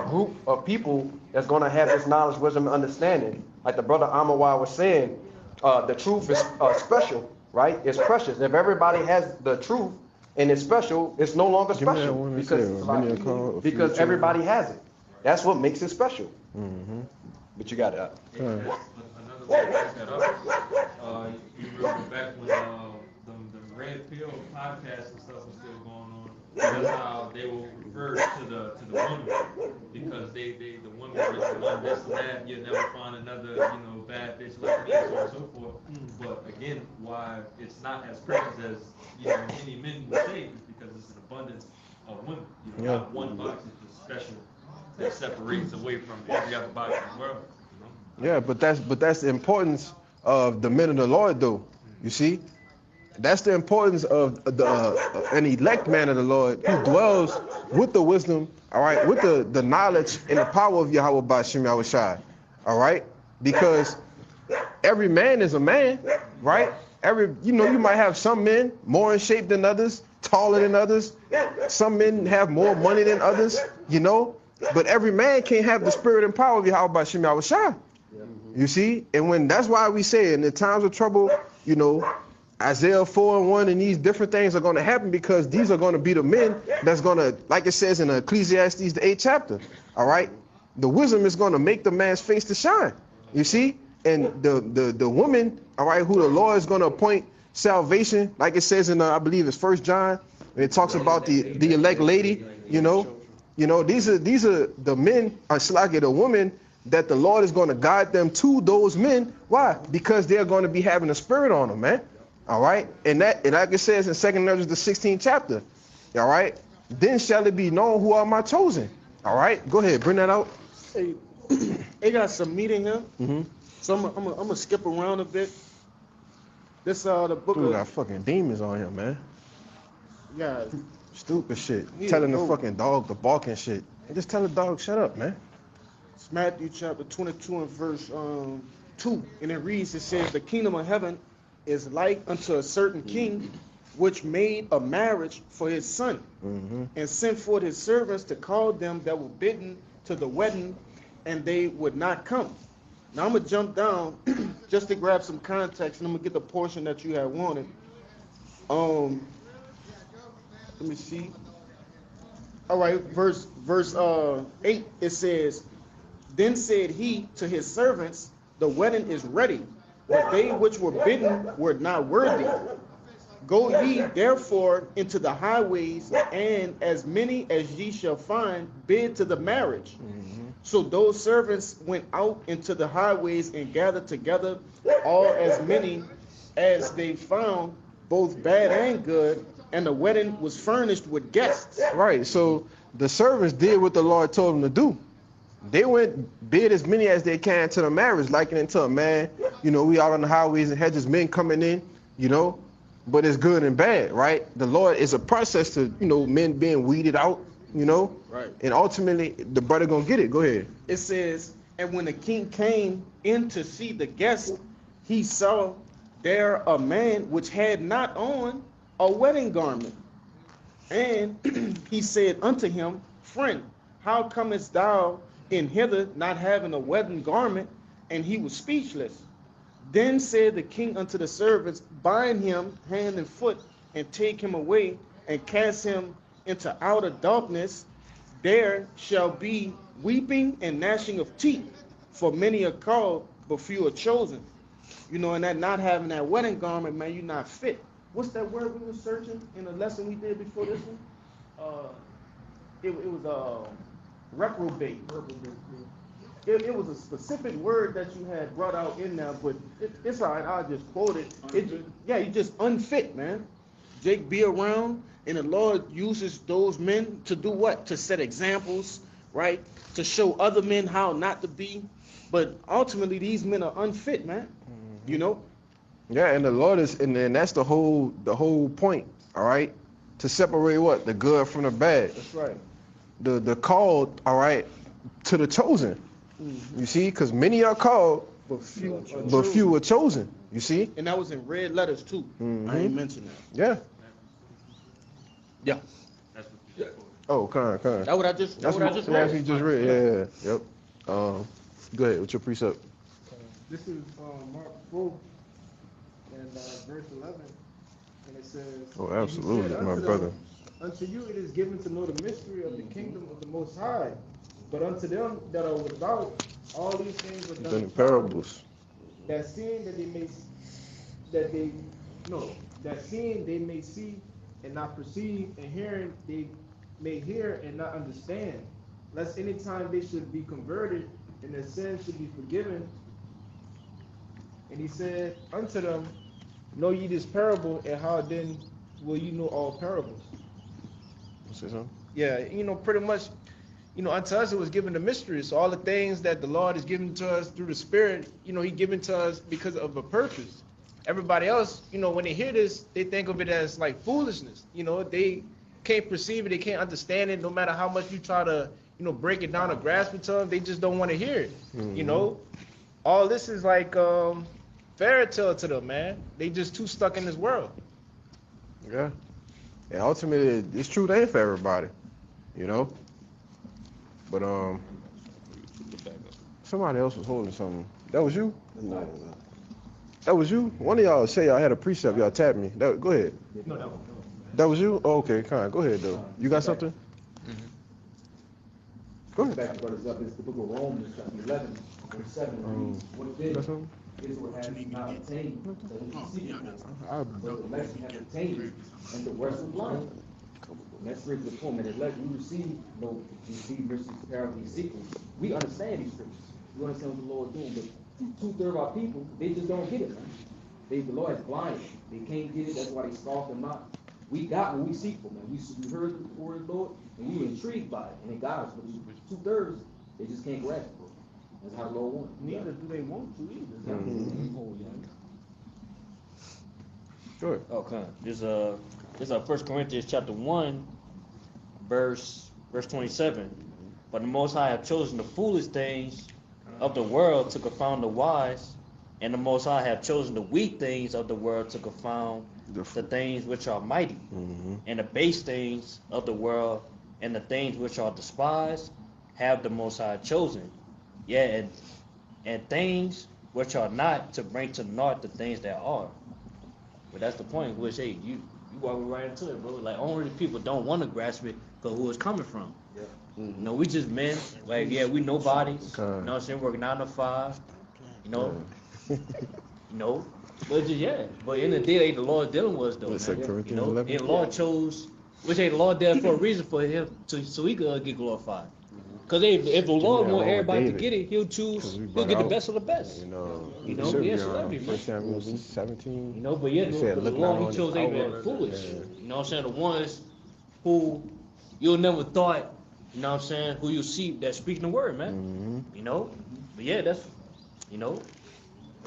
group of people that's going to have this knowledge, wisdom, and understanding. Like the brother Amawai was saying, the truth is special, right? It's precious. If everybody has the truth and it's special, it's no longer special because everybody has it. That's what makes it special. But you got it. Another way to back that up, you remember back when the red pill podcasts and stuff was still going on. That's how they will refer to the women because the women are the one this and that. You'll never find another bad bitch like me, so on and so forth. But again, why it's not as precious as many men would say is because it's an abundance of women. Not one box is just special that separates away from every other box in the world. Yeah, but that's the importance of the men of the Lord, though. You see, that's the importance of an elect man of the Lord who dwells with the wisdom, all right, with the knowledge and the power of Yahweh Ba'Shem Yahweh Shai, all right, because every man is a man, right? You might have some men more in shape than others, taller than others. Some men have more money than others, but every man can't have the spirit and power of Yahweh Shem Yahushua. You see? And when that's why we say in the times of trouble, Isaiah 4:1 and these different things are going to happen, because these are going to be the men that's going to, like it says in Ecclesiastes, the 8th chapter, all right? The wisdom is going to make the man's face to shine, you see? And the woman, all right, who the Lord is going to appoint salvation, like it says in, I believe it's 1 John, and it talks about the elect lady, these are the men, the women, that the Lord is going to guide them to those men. Why? Because they're going to be having a spirit on them, man. All right, and like it says in 2 Ezra, the 16th chapter, all right, then shall it be known who are my chosen. All right, go ahead, bring that out. Hey, they got some meat in here, so I'm gonna skip around a bit. This the book Dude, got fucking demons on here, man. Yeah, stupid shit. Telling the fucking dog to bark and shit. And just tell the dog, shut up, man. It's Matthew chapter 22 and verse 2, and it reads, it says, the kingdom of heaven is like unto a certain king, which made a marriage for his son, and sent forth his servants to call them that were bidden to the wedding, and they would not come. Now I'm gonna jump down just to grab some context, and I'm gonna get the portion that you had wanted. Let me see. All right, verse 8, it says, then said he to his servants, the wedding is ready, but they which were bidden were not worthy. Go ye therefore into the highways, and as many as ye shall find, bid to the marriage. So those servants went out into the highways and gathered together all as many as they found, both bad and good, and the wedding was furnished with guests. Right, so the servants did what the Lord told them to do. They went bid as many as they can to the marriage, likening to a man. We out on the highways and hedges, men coming in, but it's good and bad, right? The Lord is a process to, men being weeded out, Right. And ultimately, the brother gonna get it. Go ahead. It says, and when the king came in to see the guest, he saw there a man which had not on a wedding garment. And he said unto him, friend, how comest thou in hither not having a wedding garment? And he was speechless. Then said the king unto the servants, bind him hand and foot, and take him away, and cast him into outer darkness. There shall be weeping and gnashing of teeth, for many are called, but few are chosen. And that not having that wedding garment, man, you're not fit. What's that word we were searching in the lesson we did before this one? It was reprobate. It was a specific word that you had brought out in there, but it's all right. I'll just quote it. You're just unfit, man. Jake, be around, and the Lord uses those men to do what? To set examples, right? To show other men how not to be. But ultimately, these men are unfit, man. Yeah, and the Lord is, and that's the whole point. All right, to separate what? The good from the bad. That's right. The called, all right, to the chosen. You see, because many are called, but few are chosen. You see, and that was in red letters too. I ain't mentioned that. Yeah. Yeah. That's what you said. Oh, kind. That's what I just read. read. You just read. Yeah. Yep. Go ahead with your precept. This is Mark 4 and verse 11, and it says, Oh, absolutely, my brother. Unto you it is given to know the mystery of the kingdom of the Most High, but unto them that are without, all these things are done In parables. that seeing they may see and not perceive, and hearing they may hear and not understand, lest any time they should be converted and their sins should be forgiven. And he said unto them, know ye this parable, and how then will you know all parables? Say something? Yeah, pretty much, unto us it was given the mystery. So all the things that the Lord is giving to us through the Spirit, He given to us because of a purpose. Everybody else, when they hear this, they think of it as like foolishness. They can't perceive it, they can't understand it, no matter how much you try to, break it down or grasp it to them, they just don't want to hear it. All this is like, fairy tale to them, man. They just too stuck in this world. Yeah. And ultimately, it's true. They ain't for everybody, you know. But somebody else was holding something. That was you? No. That was you? One of y'all say y'all had a precept. Y'all tapped me. Go ahead. No. That was you? Oh, okay, kind. Go ahead though. You got something? Go ahead. Back to brothers up, it's the book of Romans, chapter 11, verse 7. What You got then something? Israel has not obtained, that he seek for. But the election has obtained it, and the rest was blind. And that's straight to the point, man. Elect, we receive, mercy, parity, sequence. We understand these scriptures. We understand what the Lord is doing, but 2/3 of our people, they just don't get it, man. The Lord is blind. They can't get it, that's why they scoff them not. We got what we seek for, man. We heard the word of the Lord, and we were intrigued by it, and it got us. But 2/3, they just can't grasp it, bro. That's how the Lord wants. Neither do they want to either. Sure. Okay. This is 1 Corinthians chapter 1, verse 27. But the Most High have chosen the foolish things of the world to confound the wise, and the Most High have chosen the weak things of the world to confound the things which are mighty, and the base things of the world and the things which are despised have the Most High chosen. Yeah, and things which are not, to bring to naught the things that are. But that's the point. Which, hey, you walk right into it, bro. Like, only people don't want to grasp it because who it's coming from. Yeah. You know, we just men. Like, yeah, we nobodies. You know what I'm saying? Working 9 to 5. You know. You know. But just, yeah. But in the day, ain't the Lord dealing with us though. Man. You know, and the Lord chose, which ain't the Lord there for a reason for him so he could get glorified. Because if the Lord want everybody to get it, he'll get the best of the best. You know, yeah, celebrity, man. 17. You know, but yeah, the Lord, he chose Abraham foolish. Yeah. You know what I'm saying? The ones who you'll never thought, you know what I'm saying, who you see that speaking the word, man. You know? But yeah, that's, you know,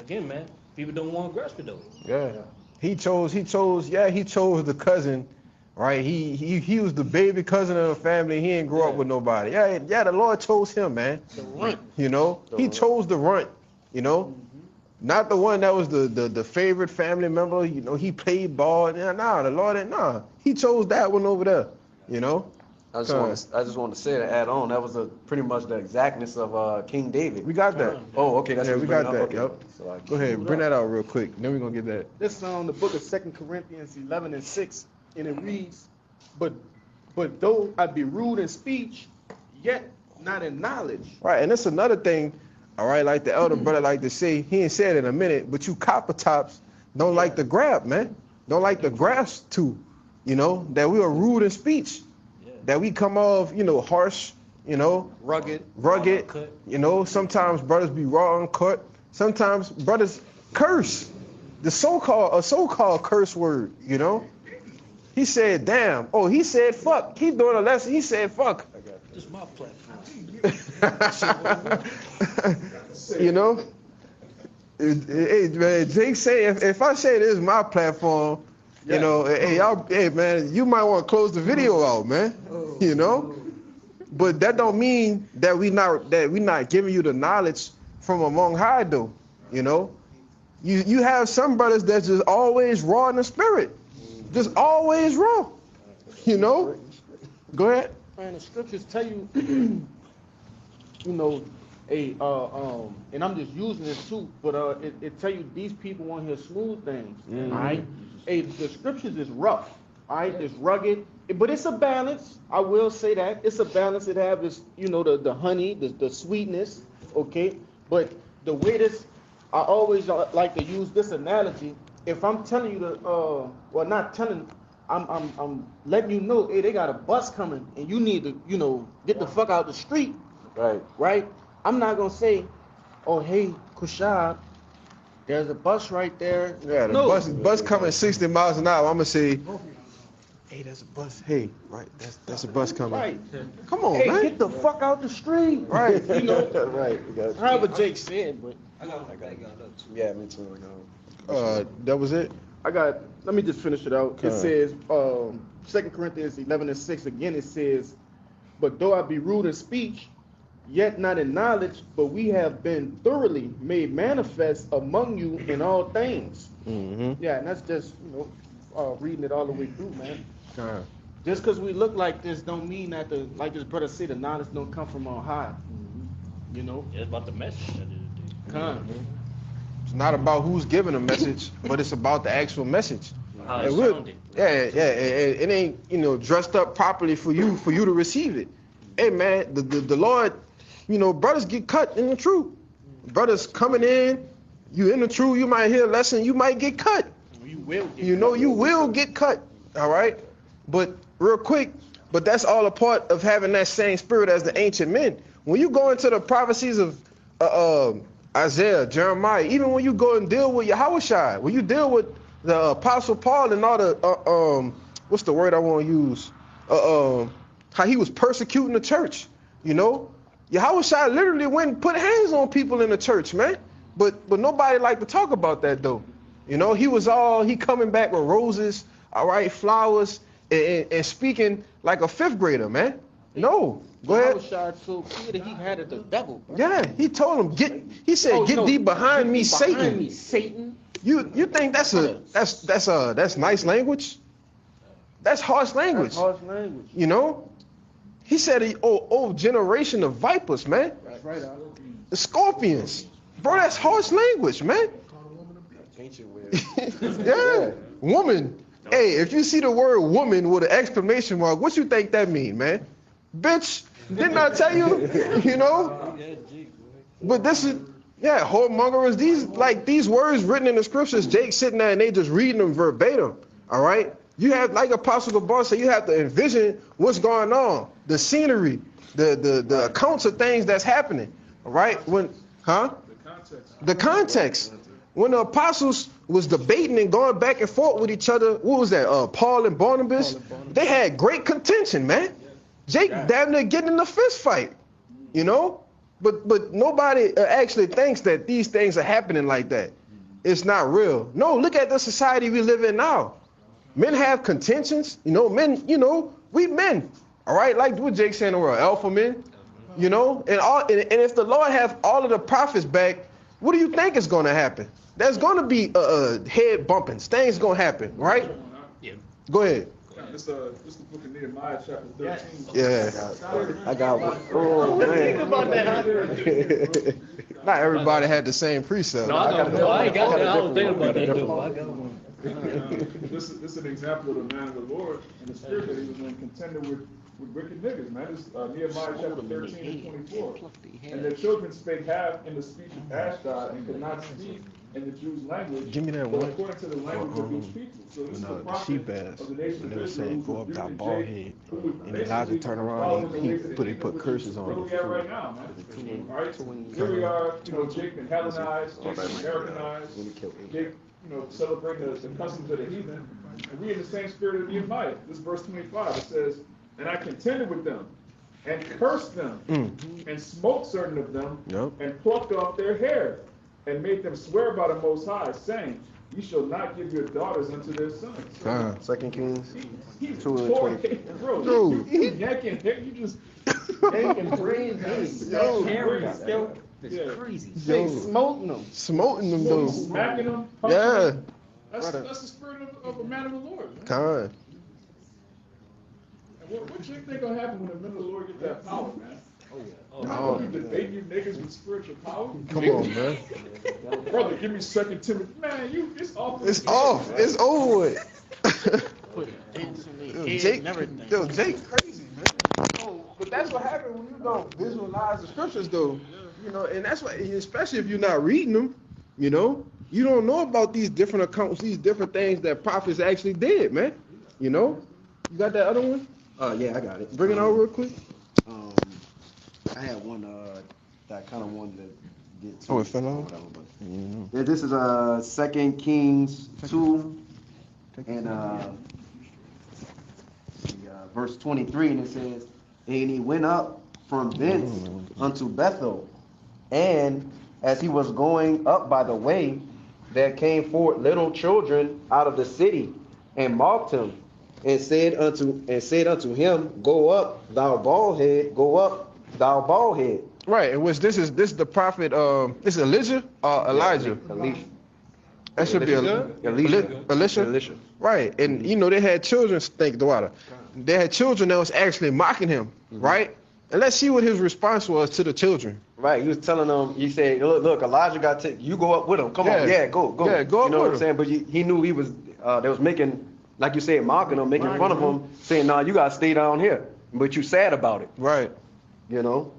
again, man, people don't want to grasp it though. Yeah. He chose the cousin. Right, he was the baby cousin of the family. He didn't grow up with nobody. Yeah, the Lord chose him, man. The runt. You know, he chose the runt. You know, not the one that was the favorite family member. You know, he played ball. Nah, the Lord didn't. Nah, he chose that one over there. You know. I just want to say to add on, that was pretty much the exactness of King David. We got that. Oh, okay, that's we got that. Okay. Yep. So go ahead, bring that out real quick. Then we're gonna get that. This is on the book of 2 Corinthians 11 and 6. And it reads, but though I be rude in speech, yet not in knowledge. Right, and that's another thing, all right, like the elder brother like to say, he ain't said it in a minute, but you copper tops don't like to grab, man. Don't like to grasp to, you know, that we are rude in speech. That we come off, you know, harsh, you know. Rugged, you know, sometimes brothers be raw uncut. Sometimes brothers curse. A so-called curse word, you know. He said, damn. Oh, he said, fuck. He's doing a lesson. He said, fuck. This is my platform. You know? Hey, man, Jake say, if I say this is my platform, you know, hey, man, you might want to close the video out, man. You know? But that don't mean that we not giving you the knowledge from among high, though. You know? You have some brothers that's just always raw in the spirit. Just always raw, you know. Go ahead. Man, the scriptures tell you, you know, and I'm just using this too, but it tell you these people want to hear smooth things, all right? Hey, the scriptures is rough, all right? It's rugged, but it's a balance. I will say that it's a balance. It have this, you know, the honey, the sweetness, okay. But the way this, I always like to use this analogy. If I'm telling you not telling, I'm letting you know, hey, they got a bus coming, and you need to, you know, get the fuck out the street. Right? I'm not gonna say, oh, hey, Kushab, there's a bus right there. Yeah, the bus coming 60 miles an hour. I'm gonna say, hey, there's a bus. Hey, right, that's a bus coming. Right. Come on, hey, man. Get the fuck out the street. Right. You know. Right. However Jake said, but I got yeah, me too. That was it. Let me just finish it out. It says, 2 Corinthians 11 and 6, again it says, but though I be rude in speech, yet not in knowledge, but we have been thoroughly made manifest among you in all things. Yeah, and that's just, reading it all the way through, man. Just because we look like this don't mean that, like this brother said, the knowledge don't come from on high. It's about the message at the end of the day. It's not about who's giving a message, but it's about the actual message. How it sounded. It ain't dressed up properly for you to receive it. Hey man, the Lord, brothers get cut in the truth. Brothers coming in, you in the truth, you might hear a lesson, you might get cut. You will get you will get cut. All right, but real quick, but that's all a part of having that same spirit as the ancient men. When you go into the prophecies of Isaiah, Jeremiah, even when you go and deal with Yahushua, when you deal with the Apostle Paul and all the what's the word I want to use? How he was persecuting the church, Yahushua literally went and put hands on people in the church, man. But nobody like to talk about that though. He coming back with roses, all right, flowers, and speaking like a fifth grader, man. No, go ahead. Yahushua told Peter he had the devil. Bro. Yeah, he told him get thee behind me, Satan. You think that's nice language? That's harsh language. He said, oh generation of vipers, man. That's right. The scorpions. Bro, that's harsh language, man. Yeah, woman. Hey, if you see the word woman with an exclamation mark, what you think that mean, man? Bitch, didn't I tell you? But this is, whoremongers, these words written in the scriptures, Jake sitting there and they just reading them verbatim, all right? You have, like Apostle Gabar said, you have to envision what's going on, the scenery, the accounts of things that's happening, all right? The context. When the apostles was debating and going back and forth with each other, what was that? Paul and Barnabas? They had great contention, man. Jake damn near getting in a fist fight, But nobody actually thinks that these things are happening like that. It's not real. No, look at the society we live in now. Men have contentions, men, we men, all right? Like what Jake saying, we're alpha men, and if the Lord have all of the prophets back, what do you think is going to happen? There's going to be head bumping. Things going to happen, right? Yeah. Go ahead. This the book of Nehemiah, chapter 13. Yeah. I got one. Oh, man. Think about that. Not everybody had the same precept. No, I ain't got that. I was thinking about that though. I got one. This is an example of the man of the Lord and the spirit that he was in, contending with wicked niggas, man. This Nehemiah chapter 13 and 24. And their children spake half in the speech of Ashdod and could not speak in the Jews' language, Give me that but one. according to the language of each people. So this is the The prophet sheep ass. of the nation And of they were Israel saying, who go up was that Judah, bald Jake, head. who was And Elijah turned around and he put curses on Where we at right now, man? All right, here we are, Jake been Hellenized, Jake been Americanized, Jake, celebrating the customs of the heathen. And we in the same spirit of Nehemiah. This is verse 25. It says, and I contended with them, and cursed them, and smote certain of them, and plucked off their hair, and made them swear by the Most High, saying, ye shall not give your daughters unto their sons. 2 Kings. He's 2 and tore, 20. bro, Dude. you yanking hair, you just yanking brains. It's crazy. They smoting them. Smoting them, dude. Smacking them. Yeah. That's the spirit of a man of the Lord. Man. Kind. And what you think gonna happen when the men of the Lord get that power, man? Oh, You debate you niggas with spiritual power? come on, man. Brother, give me 2 Timothy. Man, it's off. It's off. It's over with. Put dents in their head Jake, and everything. Jake's crazy, man. But that's what happened when you don't visualize the scriptures, though. And that's why, especially if you're not reading them, you don't know about these different accounts, these different things that prophets actually did, man. You got that other one? Yeah, I got it. Bring it out real quick. I had one that I kind of wanted to get to. Oh, it fell off? Yeah, this is 2 Kings 2 and verse 23, and it says, and he went up from thence unto Bethel, and as he was going up by the way, there came forth little children out of the city, and mocked him, and said unto him, go up, thou bald head, go up, thou bald head. Right, in which this is the prophet. This is Elijah or Elijah. Elisha. That should be Elisha. Right, and you know they had children. Think the water. They had children that was actually mocking him. Right, and let's see what his response was to the children. Right, he was telling them. He said, "Look, Elijah got to. You go up with him. Come on, go. Yeah, go up. You know with what I'm saying? But he knew he was. They was making, like you said, mocking him, making fun of him, saying, "Nah, you gotta stay down here." But you sad about it. Right. You know.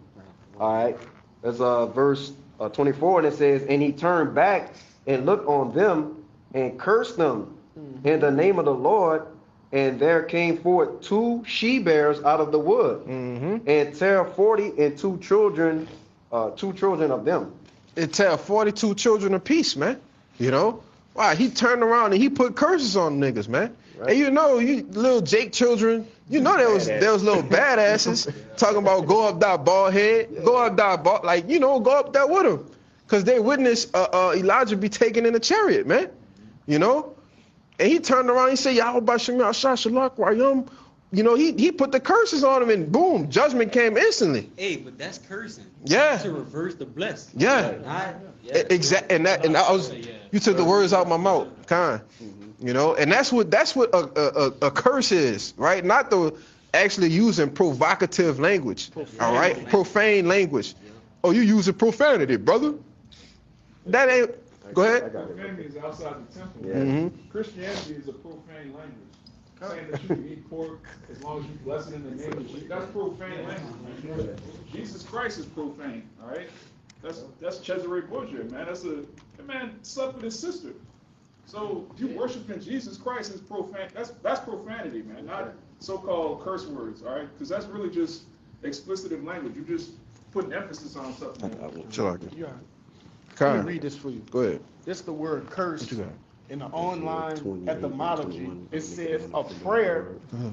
All right. There's verse 24, and it says, "And he turned back and looked on them and cursed them in the name of the Lord. And there came forth 2 she-bears out of the wood, and tear 40 and 2 children of them." It tell 42 children apiece, man. You know? Wow, he turned around and he put curses on niggas, man. Right. And you know, you little Jake children, you know there was little badasses talking about go up that bald head, go up that bald, like, you know, go up there with him. Because they witnessed Elijah be taken in a chariot, man. You know? And he turned around, he said, Yahweh Shem Yahshua Shalak Wayum. You know, he put the curses on him and boom, judgment came instantly. Hey, but that's cursing. Yeah. To reverse the blessing. Yeah. Exactly. And I was, you took the words out my mouth, kind. You know, and that's what a curse is, right? Not the actually using provocative language. All right, profane language. Oh, you using profanity, brother? That ain't. Go ahead. Profanity is outside the temple. Yeah. Christianity is a profane language. Saying that you can eat pork as long as you bless it in the name of Jesus. That's profane language. Jesus Christ is profane, all right? That's Cesare Borgia, man. That man slept with his sister. So you worshiping Jesus Christ is profane. That's profanity, man. Not so-called curse words, all right? Because that's really just explicitive language. You just putting emphasis on something. Yeah. Let Let me read this for you. Go ahead. This is the word curse. What you got? In the online etymology, it says a prayer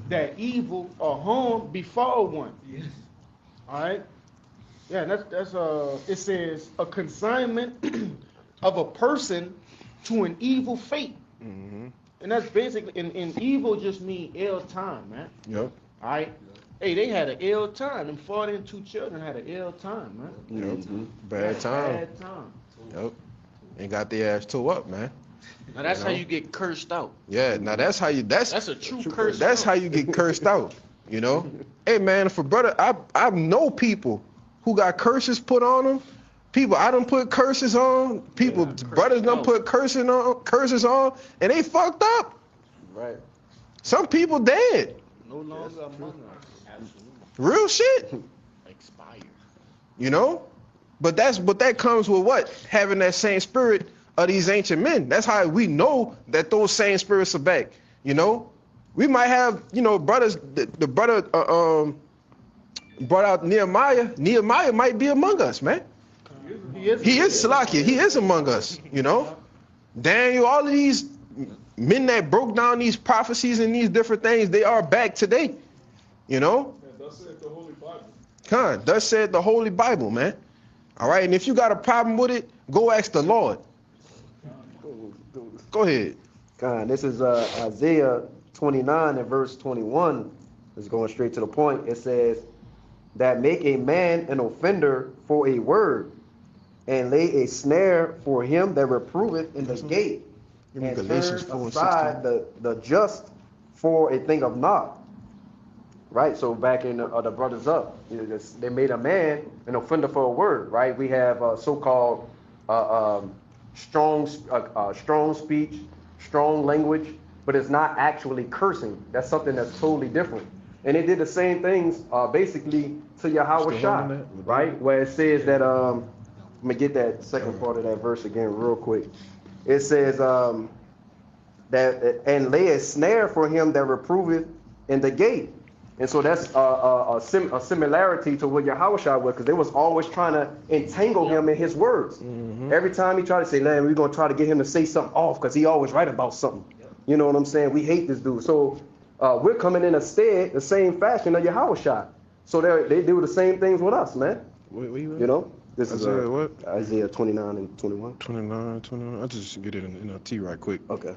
that evil or harm befall one. All right. Yeah, that's it says a consignment of a person to an evil fate. And that's basically, and evil just mean ill time, man. Yep. All right. Hey, they had an ill time. Them 42 children had an ill time, man. Yep. Bad time. Bad time. Yep. And got their ass tore up, man. Now that's how you get cursed out. Yeah, now that's how you that's a true curse. That's how you get cursed out, you know? Hey man, for brother, I know people who got curses put on them. People I done put curses on. People brothers done put curses on, and they fucked up. Right. Some people dead. No longer among us. Absolutely. Real shit. Expired. You know? But that comes with what? Having that same spirit of these ancient men. That's how we know that those same spirits are back. You know, we might have, you know, brothers. The brother brought out Nehemiah. Nehemiah might be among us, man. He is Salakia. He is among us. You know, Daniel. All of these men that broke down these prophecies and these different things, they are back today. You know. Thus said the Holy Bible. Thus said the Holy Bible, man. All right, and if you got a problem with it, go ask the Lord. Go ahead. This is Isaiah 29 and verse 21. It's going straight to the point. It says, that make a man an offender for a word, and lay a snare for him that reproveth in the gate, and turn aside the just for a thing of naught. Right, so back in the brothers up, they made a man an offender for a word. Right, we have so-called strong speech, strong language, but it's not actually cursing. That's something that's totally different. And they did the same things basically to Yahweh Shah, right? Where it says that, let me get that second part of that verse again real quick. It says that, and lay a snare for him that reproveth in the gate. And so that's a similarity to what Yahweh was, because they was always trying to entangle him in his words. Every time he tried to say, man, we're going to try to get him to say something off because he always right about something. You know what I'm saying? We hate this dude. So we're coming in the same fashion of Yahweh. So they do the same things with us, man. You know? This is Isaiah 29 and 21. 29. I'll just get it in NLT right quick. Okay.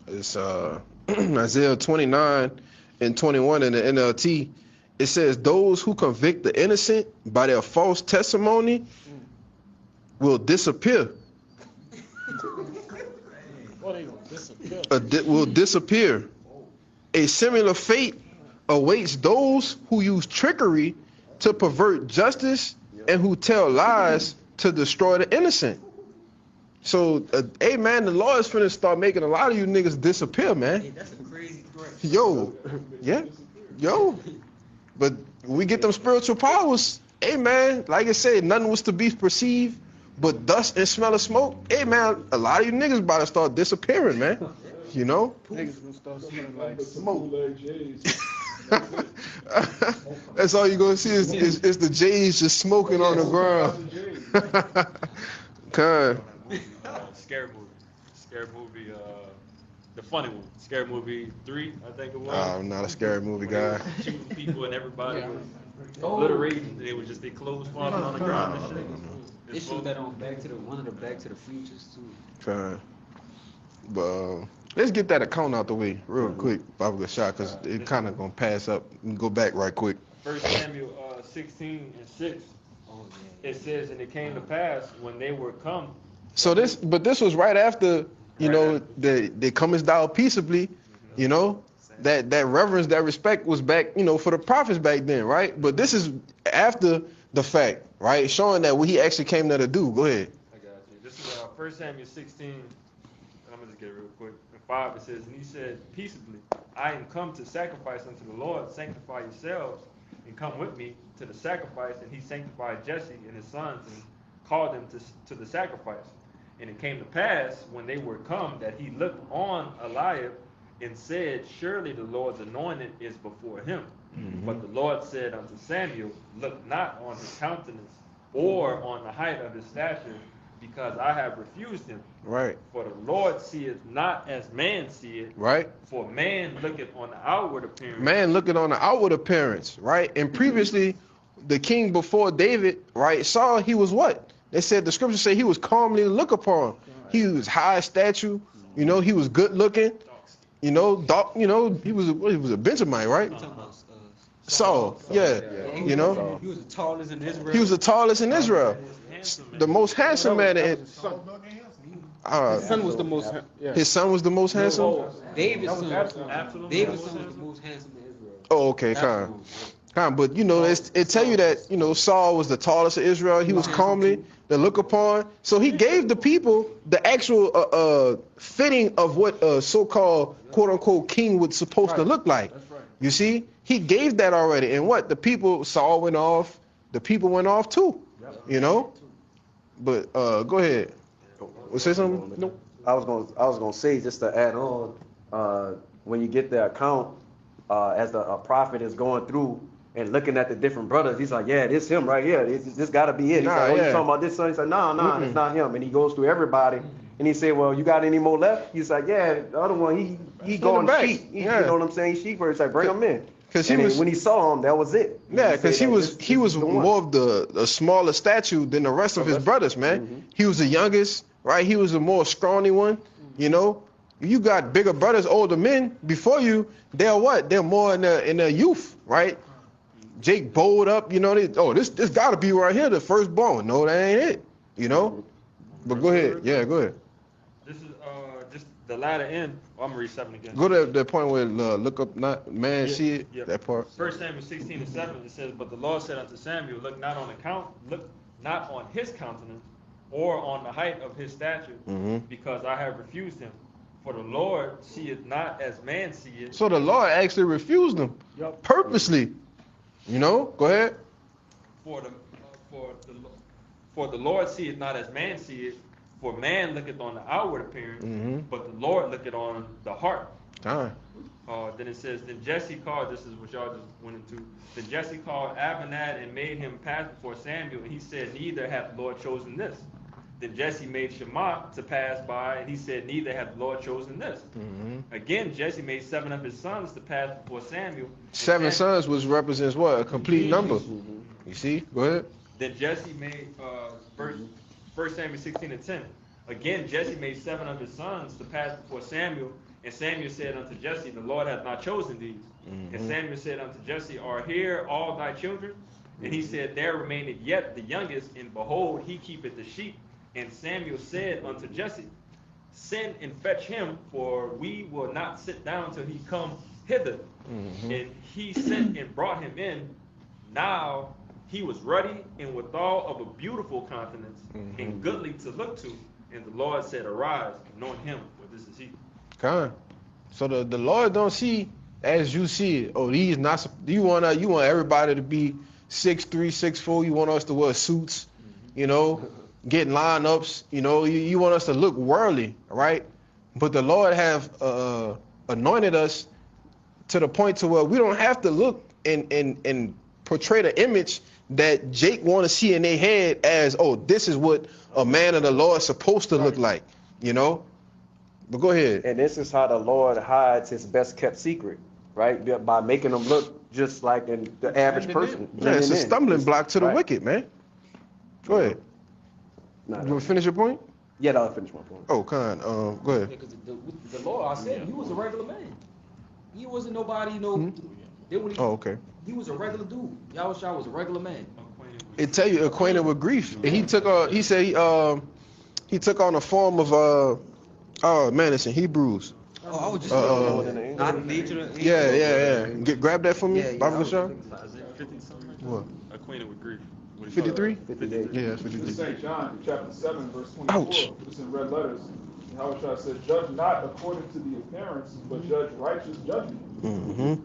It's Isaiah 29 and 21 in the NLT, It says those who convict the innocent by their false testimony will disappear. Will disappear. A similar fate awaits those who use trickery to pervert justice and who tell lies to destroy the innocent. So, hey man, the Lord is finna start making a lot of you niggas disappear, man. Hey, that's a crazy threat. Yo, yeah, yo. But we get them spiritual powers. Hey man, like I said, nothing was to be perceived but dust and smell of smoke. Hey man, a lot of you niggas about to start disappearing, man. You know? Niggas gonna start smelling like smoke. That's all you're gonna see is the J's just smoking on the ground. God. Scary movie, the funny one. Scary movie 3, I think it was. I'm not a scary movie guy. Shooting people and everybody was obliterated, and they was just their clothes falling on the ground and shit. They showed that on one of the Back to the Futures too. Fine. But let's get that account out the way real quick, Baba shot, because it kind of gonna pass up. We can go back right quick. 1 Samuel 16:6. It says, and it came to pass when they were come. So this was right after, you know, they comest thou peaceably, you know, that reverence, that respect was back, you know, for the prophets back then, right? But this is after the fact, right? Showing that what he actually came there to do. Go ahead. I got you. This is 1 Samuel 16, and I'm going to just get it real quick. In 5, it says, and he said, peaceably, I am come to sacrifice unto the Lord. Sanctify yourselves and come with me to the sacrifice. And he sanctified Jesse and his sons and called them to the sacrifice. And it came to pass when they were come that he looked on Eliab and said, surely the Lord's anointed is before him. Mm-hmm. But the Lord said unto Samuel, look not on his countenance or on the height of his stature, because I have refused him. Right. For the Lord seeth not as man seeth. Right. For man looketh on the outward appearance. Man looketh on the outward appearance, right? And previously, the king before David, right, Saul, he was what? They said, the scripture say he was calmly to look upon. He was high stature, you know, he was good looking, you know, dark, you know, he was a Benjamite, right? Saul, yeah, you know. He was the tallest in Israel. He was the tallest in Israel. The most handsome man. His son was the most. Yeah. His son was the most handsome. David's son was the most handsome in Israel. Oh, okay, kind. But you know, it tell you that, you know, Saul was the tallest of Israel. He was calmly to look upon. So he gave the people the actual fitting of what a so-called quote unquote king was supposed to look like. You see, he gave that already. And what the people, Saul went off. The people went off too. You know. But go ahead. Say something? Nope. I was gonna say, just to add on, when you get the account, as the prophet is going through and looking at the different brothers, he's like, yeah, this him right here. This gotta be it. He's like, you talking about this son? He's like, nah, it's not him. And he goes through everybody, and he said, well, you got any more left? He's like, yeah, the other one, he going sheep. You know what I'm saying? Sheep. He's like, bring him in. Because when he saw him, that was it. Yeah, because he was more of the smaller statue than the rest of his brothers, man. Mm-hmm. He was the youngest, right? He was the more scrawny one, you know. You got bigger brothers, older men before you. They're what? They're more in their youth, right? Jake bowled up, you know. This got to be right here, the firstborn. No, that ain't it, you know. But go ahead. Yeah, go ahead. This is just the latter end. I'm gonna read 7 again. Go to the point where look up, not man, see it. Yeah. That part. 1 Samuel 16:7. It says, but the Lord said unto Samuel, look not on his countenance or on the height of his stature, because I have refused him. For the Lord seeth not as man seeth. So the Lord actually refused him purposely. You know, go ahead. For the Lord seeth not as man seeth. For man looketh on the outward appearance, but the Lord looketh on the heart. Then it says, then Jesse called, this is what y'all just went into. Then Jesse called Abinad and made him pass before Samuel, and he said, neither hath the Lord chosen this. Then Jesse made Shammah to pass by, and he said, neither hath the Lord chosen this. Again, Jesse made 7 of his sons to pass before Samuel. 7 sons, which represents what? A complete number. You see? Go ahead. Then Jesse made, 1 Samuel 16:10. Again, Jesse made 7 of his sons to pass before Samuel, And Samuel said unto Jesse, the Lord hath not chosen these. Mm-hmm. And Samuel said unto Jesse, are here all thy children? And he said, there remaineth yet the youngest, and behold, he keepeth the sheep. And Samuel said unto Jesse, send and fetch him, for we will not sit down till he come hither. Mm-hmm. And he sent and brought him in. Now he was ruddy and withal of a beautiful countenance, Mm-hmm. and goodly to look to. And the Lord said, arise, anoint him, for this is he. Con. So the Lord don't see as you see it. Oh, these not. You want everybody to be 6'3", 6'4". You want us to wear suits, you know, get lineups. You know, you want us to look worldly, right? But the Lord have anointed us to the point to where we don't have to look and portray the image that Jake want to see in their head as, oh, this is what a man of the Lord is supposed to look like, you know. But go ahead. And this is how the Lord hides his best kept secret, right? By making them look just like the average person. Yeah, it's a stumbling block to the right. wicked, man. Go ahead. You want to finish your point? Yeah, I'll finish my point. Oh, Con, go ahead. Because the Lord, I said, he was a regular man. He wasn't nobody, you know. Oh, okay. He was a regular dude. Yahushua was a regular man. It tell you acquainted with grief, and he took he said he took on the form of oh man, it's in Hebrews. Oh, I was just not nature. Yeah. Grab that for me, Bible Shaw. What? Acquainted with grief. 53? 58. Yeah, 53. St. John chapter 7, verse 24. Ouch. It's in red letters. Yahushua says, judge not according to the appearance, but judge righteous judgment. Mm-hmm.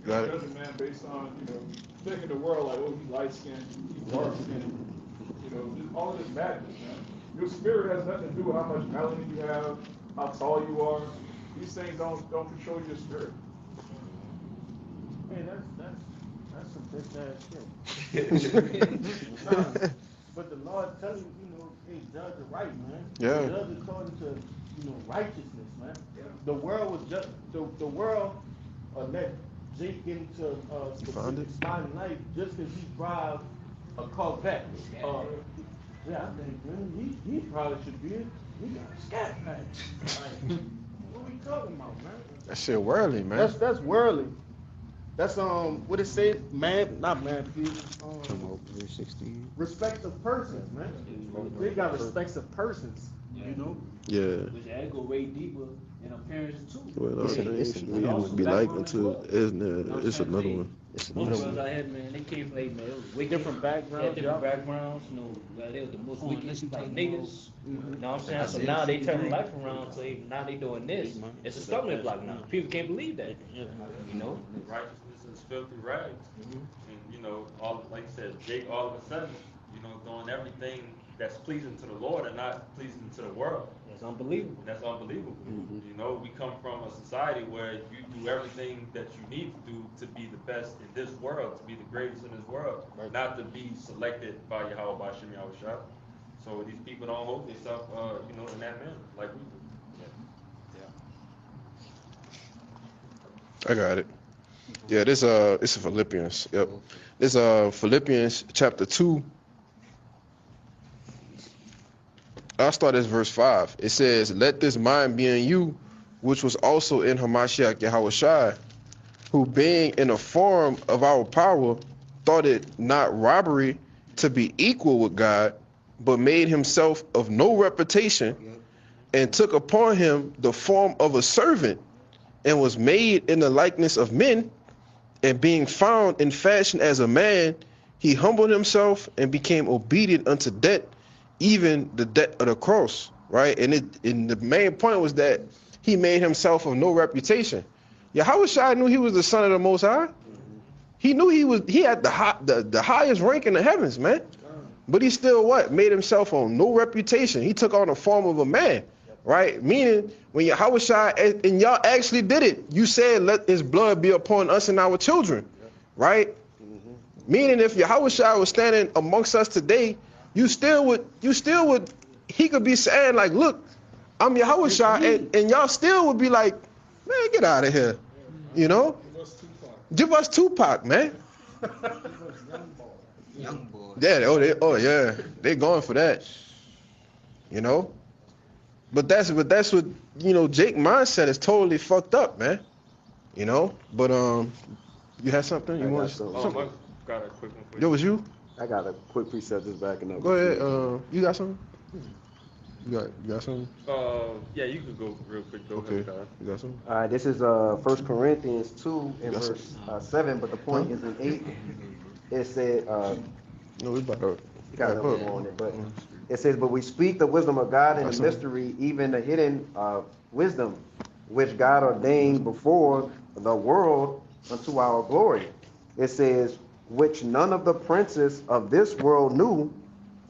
Got it. Judging man based on, thinking the world like, oh, he's light skinned, he's dark skinned. All of this madness, man. Your spirit has nothing to do with how much melanin you have, how tall you are. These things don't control your spirit. Man, that's some bitch ass shit. But the Lord telling you, hey, judge it right, man. Yeah. Judge according to, righteousness, man. Yeah. The world was just the world let Jake into specific spot in life just because he drives a Corvette. Yeah, I think, man, he probably should be. He got a scat pack. Like, what are we talking about, man? That shit worldly, man. That's worldly. That's what it say, not man, please. 316. Respect of persons, man. They got respect of persons, you know. Yeah. Which I go way deeper in appearance too. Well, it must be like until it's another one. It's another Most one. brothers I had, man, they came from, man, it was wicked. Different backgrounds, different yeah. backgrounds, they were the most wicked, like niggas. Mm-hmm. You know what I'm saying? So now they turn life around, so now they doing this. It's a stumbling block now. People can't believe that. You know? Righteousness is filthy rags. And, all like you said, Jake all of a sudden, doing everything that's pleasing to the Lord and not pleasing to the world. It's unbelievable. That's unbelievable. We come from a society where you do everything that you need to do to be the best in this world, to be the greatest in this world, not to be selected by Yahweh by Shem Yahushua. So these people don't hold themselves, in that manner like we do. I got it. Yeah, this it's Philippians. Yep. This Philippians chapter 2. I'll start at verse 5. It says, let this mind be in you, which was also in Hamashiach Yahushua, who being in a form of our power, thought it not robbery to be equal with God, but made himself of no reputation, and took upon him the form of a servant, and was made in the likeness of men, and being found in fashion as a man, he humbled himself and became obedient unto death, even the death of the cross, right? And the main point was that he made himself of no reputation. Yahushua knew he was the Son of the Most High. He knew he had the highest rank in the heavens, man. But he still made himself on no reputation. He took on the form of a man, right? Meaning when Yahushua and y'all actually did it, you said let his blood be upon us and our children, right? Meaning if Yahushua was standing amongst us today, he could be saying like, look, I'm Yahushua, and y'all still would be like, man, get out of here, Give us Tupac, man. Young boy. Yeah, yeah, they going for that, But that's what Jake mindset is totally fucked up, man. But you had something you want? I got a quick one for you. Yo, was you? I got a quick precept just backing up. Go ahead. You got something? You got something? Yeah, you can go real quick. Go Okay. ahead. You got something? All right, this is 1 Corinthians 2 and Yes, verse 7, but the point is in 8. It said, No, we about to. got a little more on it, but it says, but we speak the wisdom of God in the mystery, even the hidden wisdom, which God ordained before the world unto our glory. It says, which none of the princes of this world knew,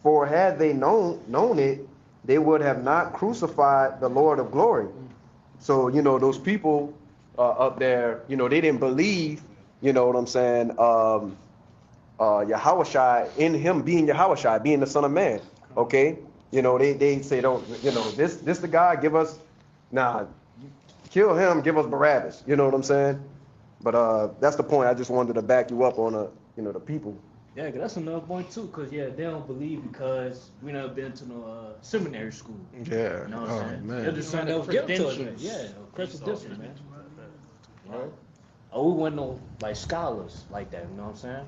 for had they known it, they would have not crucified the Lord of glory. So, those people up there, they didn't believe, you know what I'm saying, Yahushua, in him being Yahushua, being the Son of Man. Okay? They say, this the guy, give us, kill him, give us Barabbas. You know what I'm saying? But that's the point. I just wanted to back you up on the people. Yeah, 'cause that's another point too. Cause they don't believe because we never been to no seminary school. Yeah. You know what I'm saying? Man. They're just saying that was given to us, man. Yeah, credentials, man. You know? Oh, we weren't no like scholars like that. You know what I'm saying?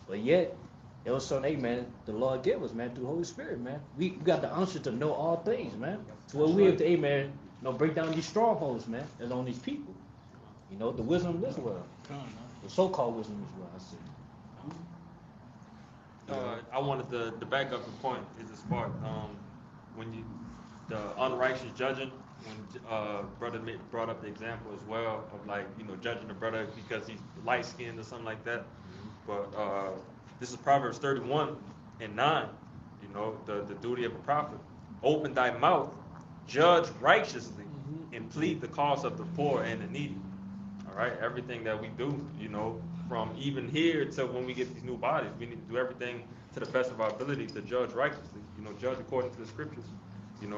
But yet, it was something, hey, man, the Lord gave us, man, through the Holy Spirit, man. We got the unction to know all things, man. To where we have to, hey, man, break down these strongholds, man, that's on these people. The wisdom of this world. The so-called wisdom of this world, I see. I wanted to back up the point is the spark. When the unrighteous judging, when brother brought up the example as well of judging the brother because he's light skinned or something like that. But this is Proverbs 31 and 9. The duty of a prophet: open thy mouth, judge righteously, and plead the cause of the poor and the needy. All right, everything that we do, from even here to when we get these new bodies, we need to do everything to the best of our ability to judge righteously. Judge according to the scriptures. And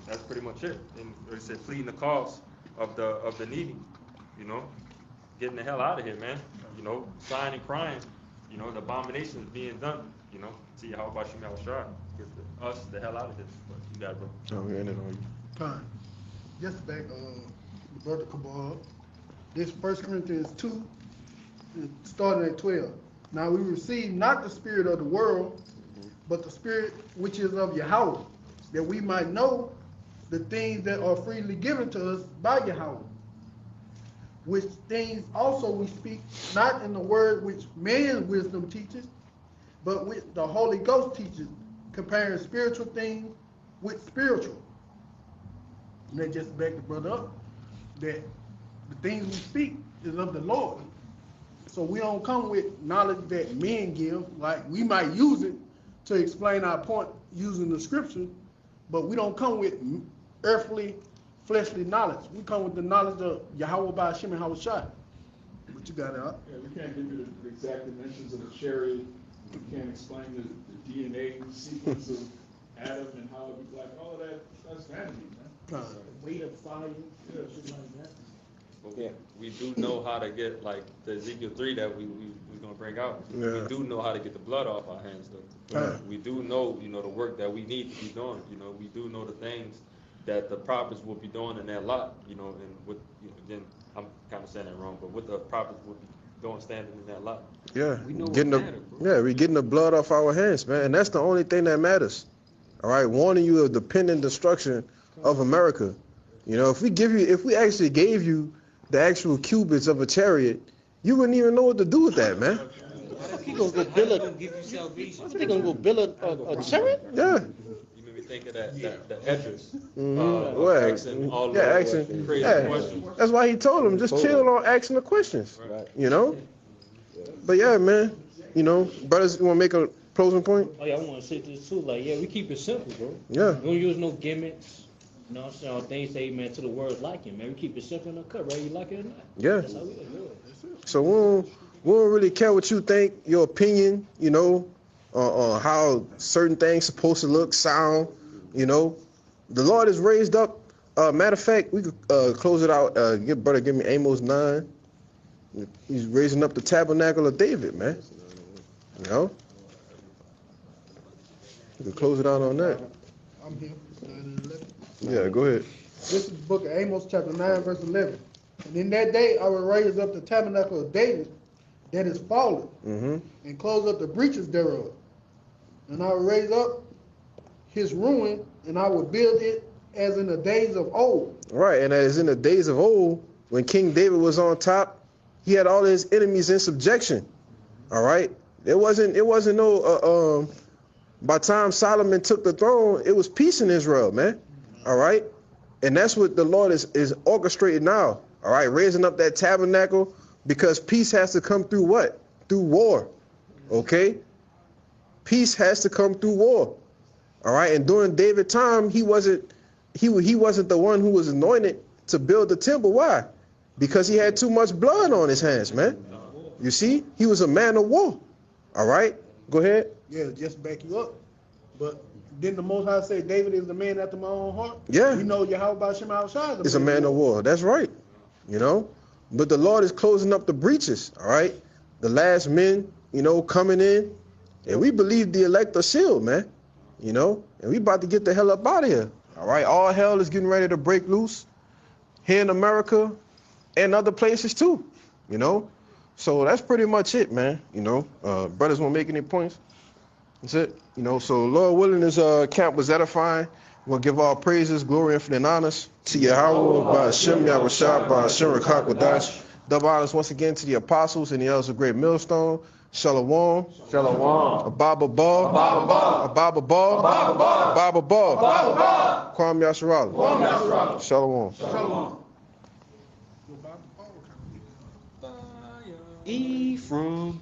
that's pretty much it. And like I said, pleading the cause of the needy. Getting the hell out of here, man. Sighing and crying. The abominations being done. See how about you, Malashar? Get us the hell out of this. But you got it, bro. Oh, we ended on you. Time. Just back, Brother Kabal. This 1 Corinthians 2, starting at 12. Now we receive not the spirit of the world, but the spirit which is of Yahweh, that we might know the things that are freely given to us by Yahweh. Which things also we speak, not in the word which man's wisdom teaches, but which the Holy Ghost teaches, comparing spiritual things with spiritual. And that just back the brother up, that the things we speak is of the Lord. So we don't come with knowledge that men give, like we might use it to explain our point using the scripture, but we don't come with earthly, fleshly knowledge. We come with the knowledge of Yahweh by Hashem and Hawashai. What you got out? Yeah, we can't give you the exact dimensions of the chariot. We can't explain the DNA sequence of Adam and how it was all of that's vanity, man. Weight of fire, shit like that. But we do know how to get the Ezekiel 3 that we're gonna bring out. Yeah. We do know how to get the blood off our hands, though. Yeah. We do know, the work that we need to be doing. We do know the things that the prophets will be doing in their lot. And with again, I'm kind of saying that wrong, but what the prophets will be doing standing in that lot. Yeah, We know we're getting the blood off our hands, man, and that's the only thing that matters. All right, warning you of the pending destruction of America. If we actually gave you the actual cubits of a chariot, you wouldn't even know what to do with that, man. He gonna go build give you salvation. They gonna go build a chariot? Yeah. You made me think of the Edris. Well, Asking all yeah, those asking. crazy Yeah, questions. that's why he told him just chill on asking the questions. Right. But yeah, man. Brothers, you want to make a closing point? Oh yeah, I want to say this too. We keep it simple, bro. Yeah. We don't use no gimmicks. You know what I'm saying? All things say, man, to the word liking, man. We keep it simple and cut, right? You like it or not? Yeah. That's how we do it. So we don't really care what you think, your opinion, on how certain things supposed to look, sound, The Lord is raised up. Matter of fact, we could close it out. Give me Amos 9. He's raising up the tabernacle of David, man. You could close it out on that. I'm here. Yeah, go ahead. This is the book of Amos, chapter 9, verse 11. And in that day I will raise up the tabernacle of David that is fallen, and close up the breaches thereof. And I will raise up his ruin, and I will build it as in the days of old. Right, and as in the days of old, when King David was on top, he had all his enemies in subjection. All right, it wasn't no. By the time Solomon took the throne, it was peace in Israel, man. All right, and that's what the Lord is orchestrating now. All right, raising up that tabernacle, because peace has to come through what? Through war. Okay, peace has to come through war. All right, and during David's time, he wasn't the one who was anointed to build the temple. Why? Because he had too much blood on his hands, man. You see, he was a man of war. All right, go ahead. Yeah, just back you up. But didn't the Most High say David is the man after my own heart? Yeah. We know Yahweh Shem outside is a man of war. That's right. You know, but the Lord is closing up the breaches. All right, the last men, coming in, and we believe the elect are sealed, man. And we about to get the hell up out of here. All right, all hell is getting ready to break loose here in America and other places too. So that's pretty much it, man. Brothers won't make any points. That's it. So Lord willing, this camp was edifying. We'll give all praises, glory, infinite honors to Yahweh, by Hashem, Yahushua, by Hashem, Rakak, Wadash. Double honors once again to the apostles and the elders of Great Millstone. Shalom. Shalom. Ababa Ball. Ababa Ball. Ababa Ball. Kwam Yasharala. Shalom. Ephraim.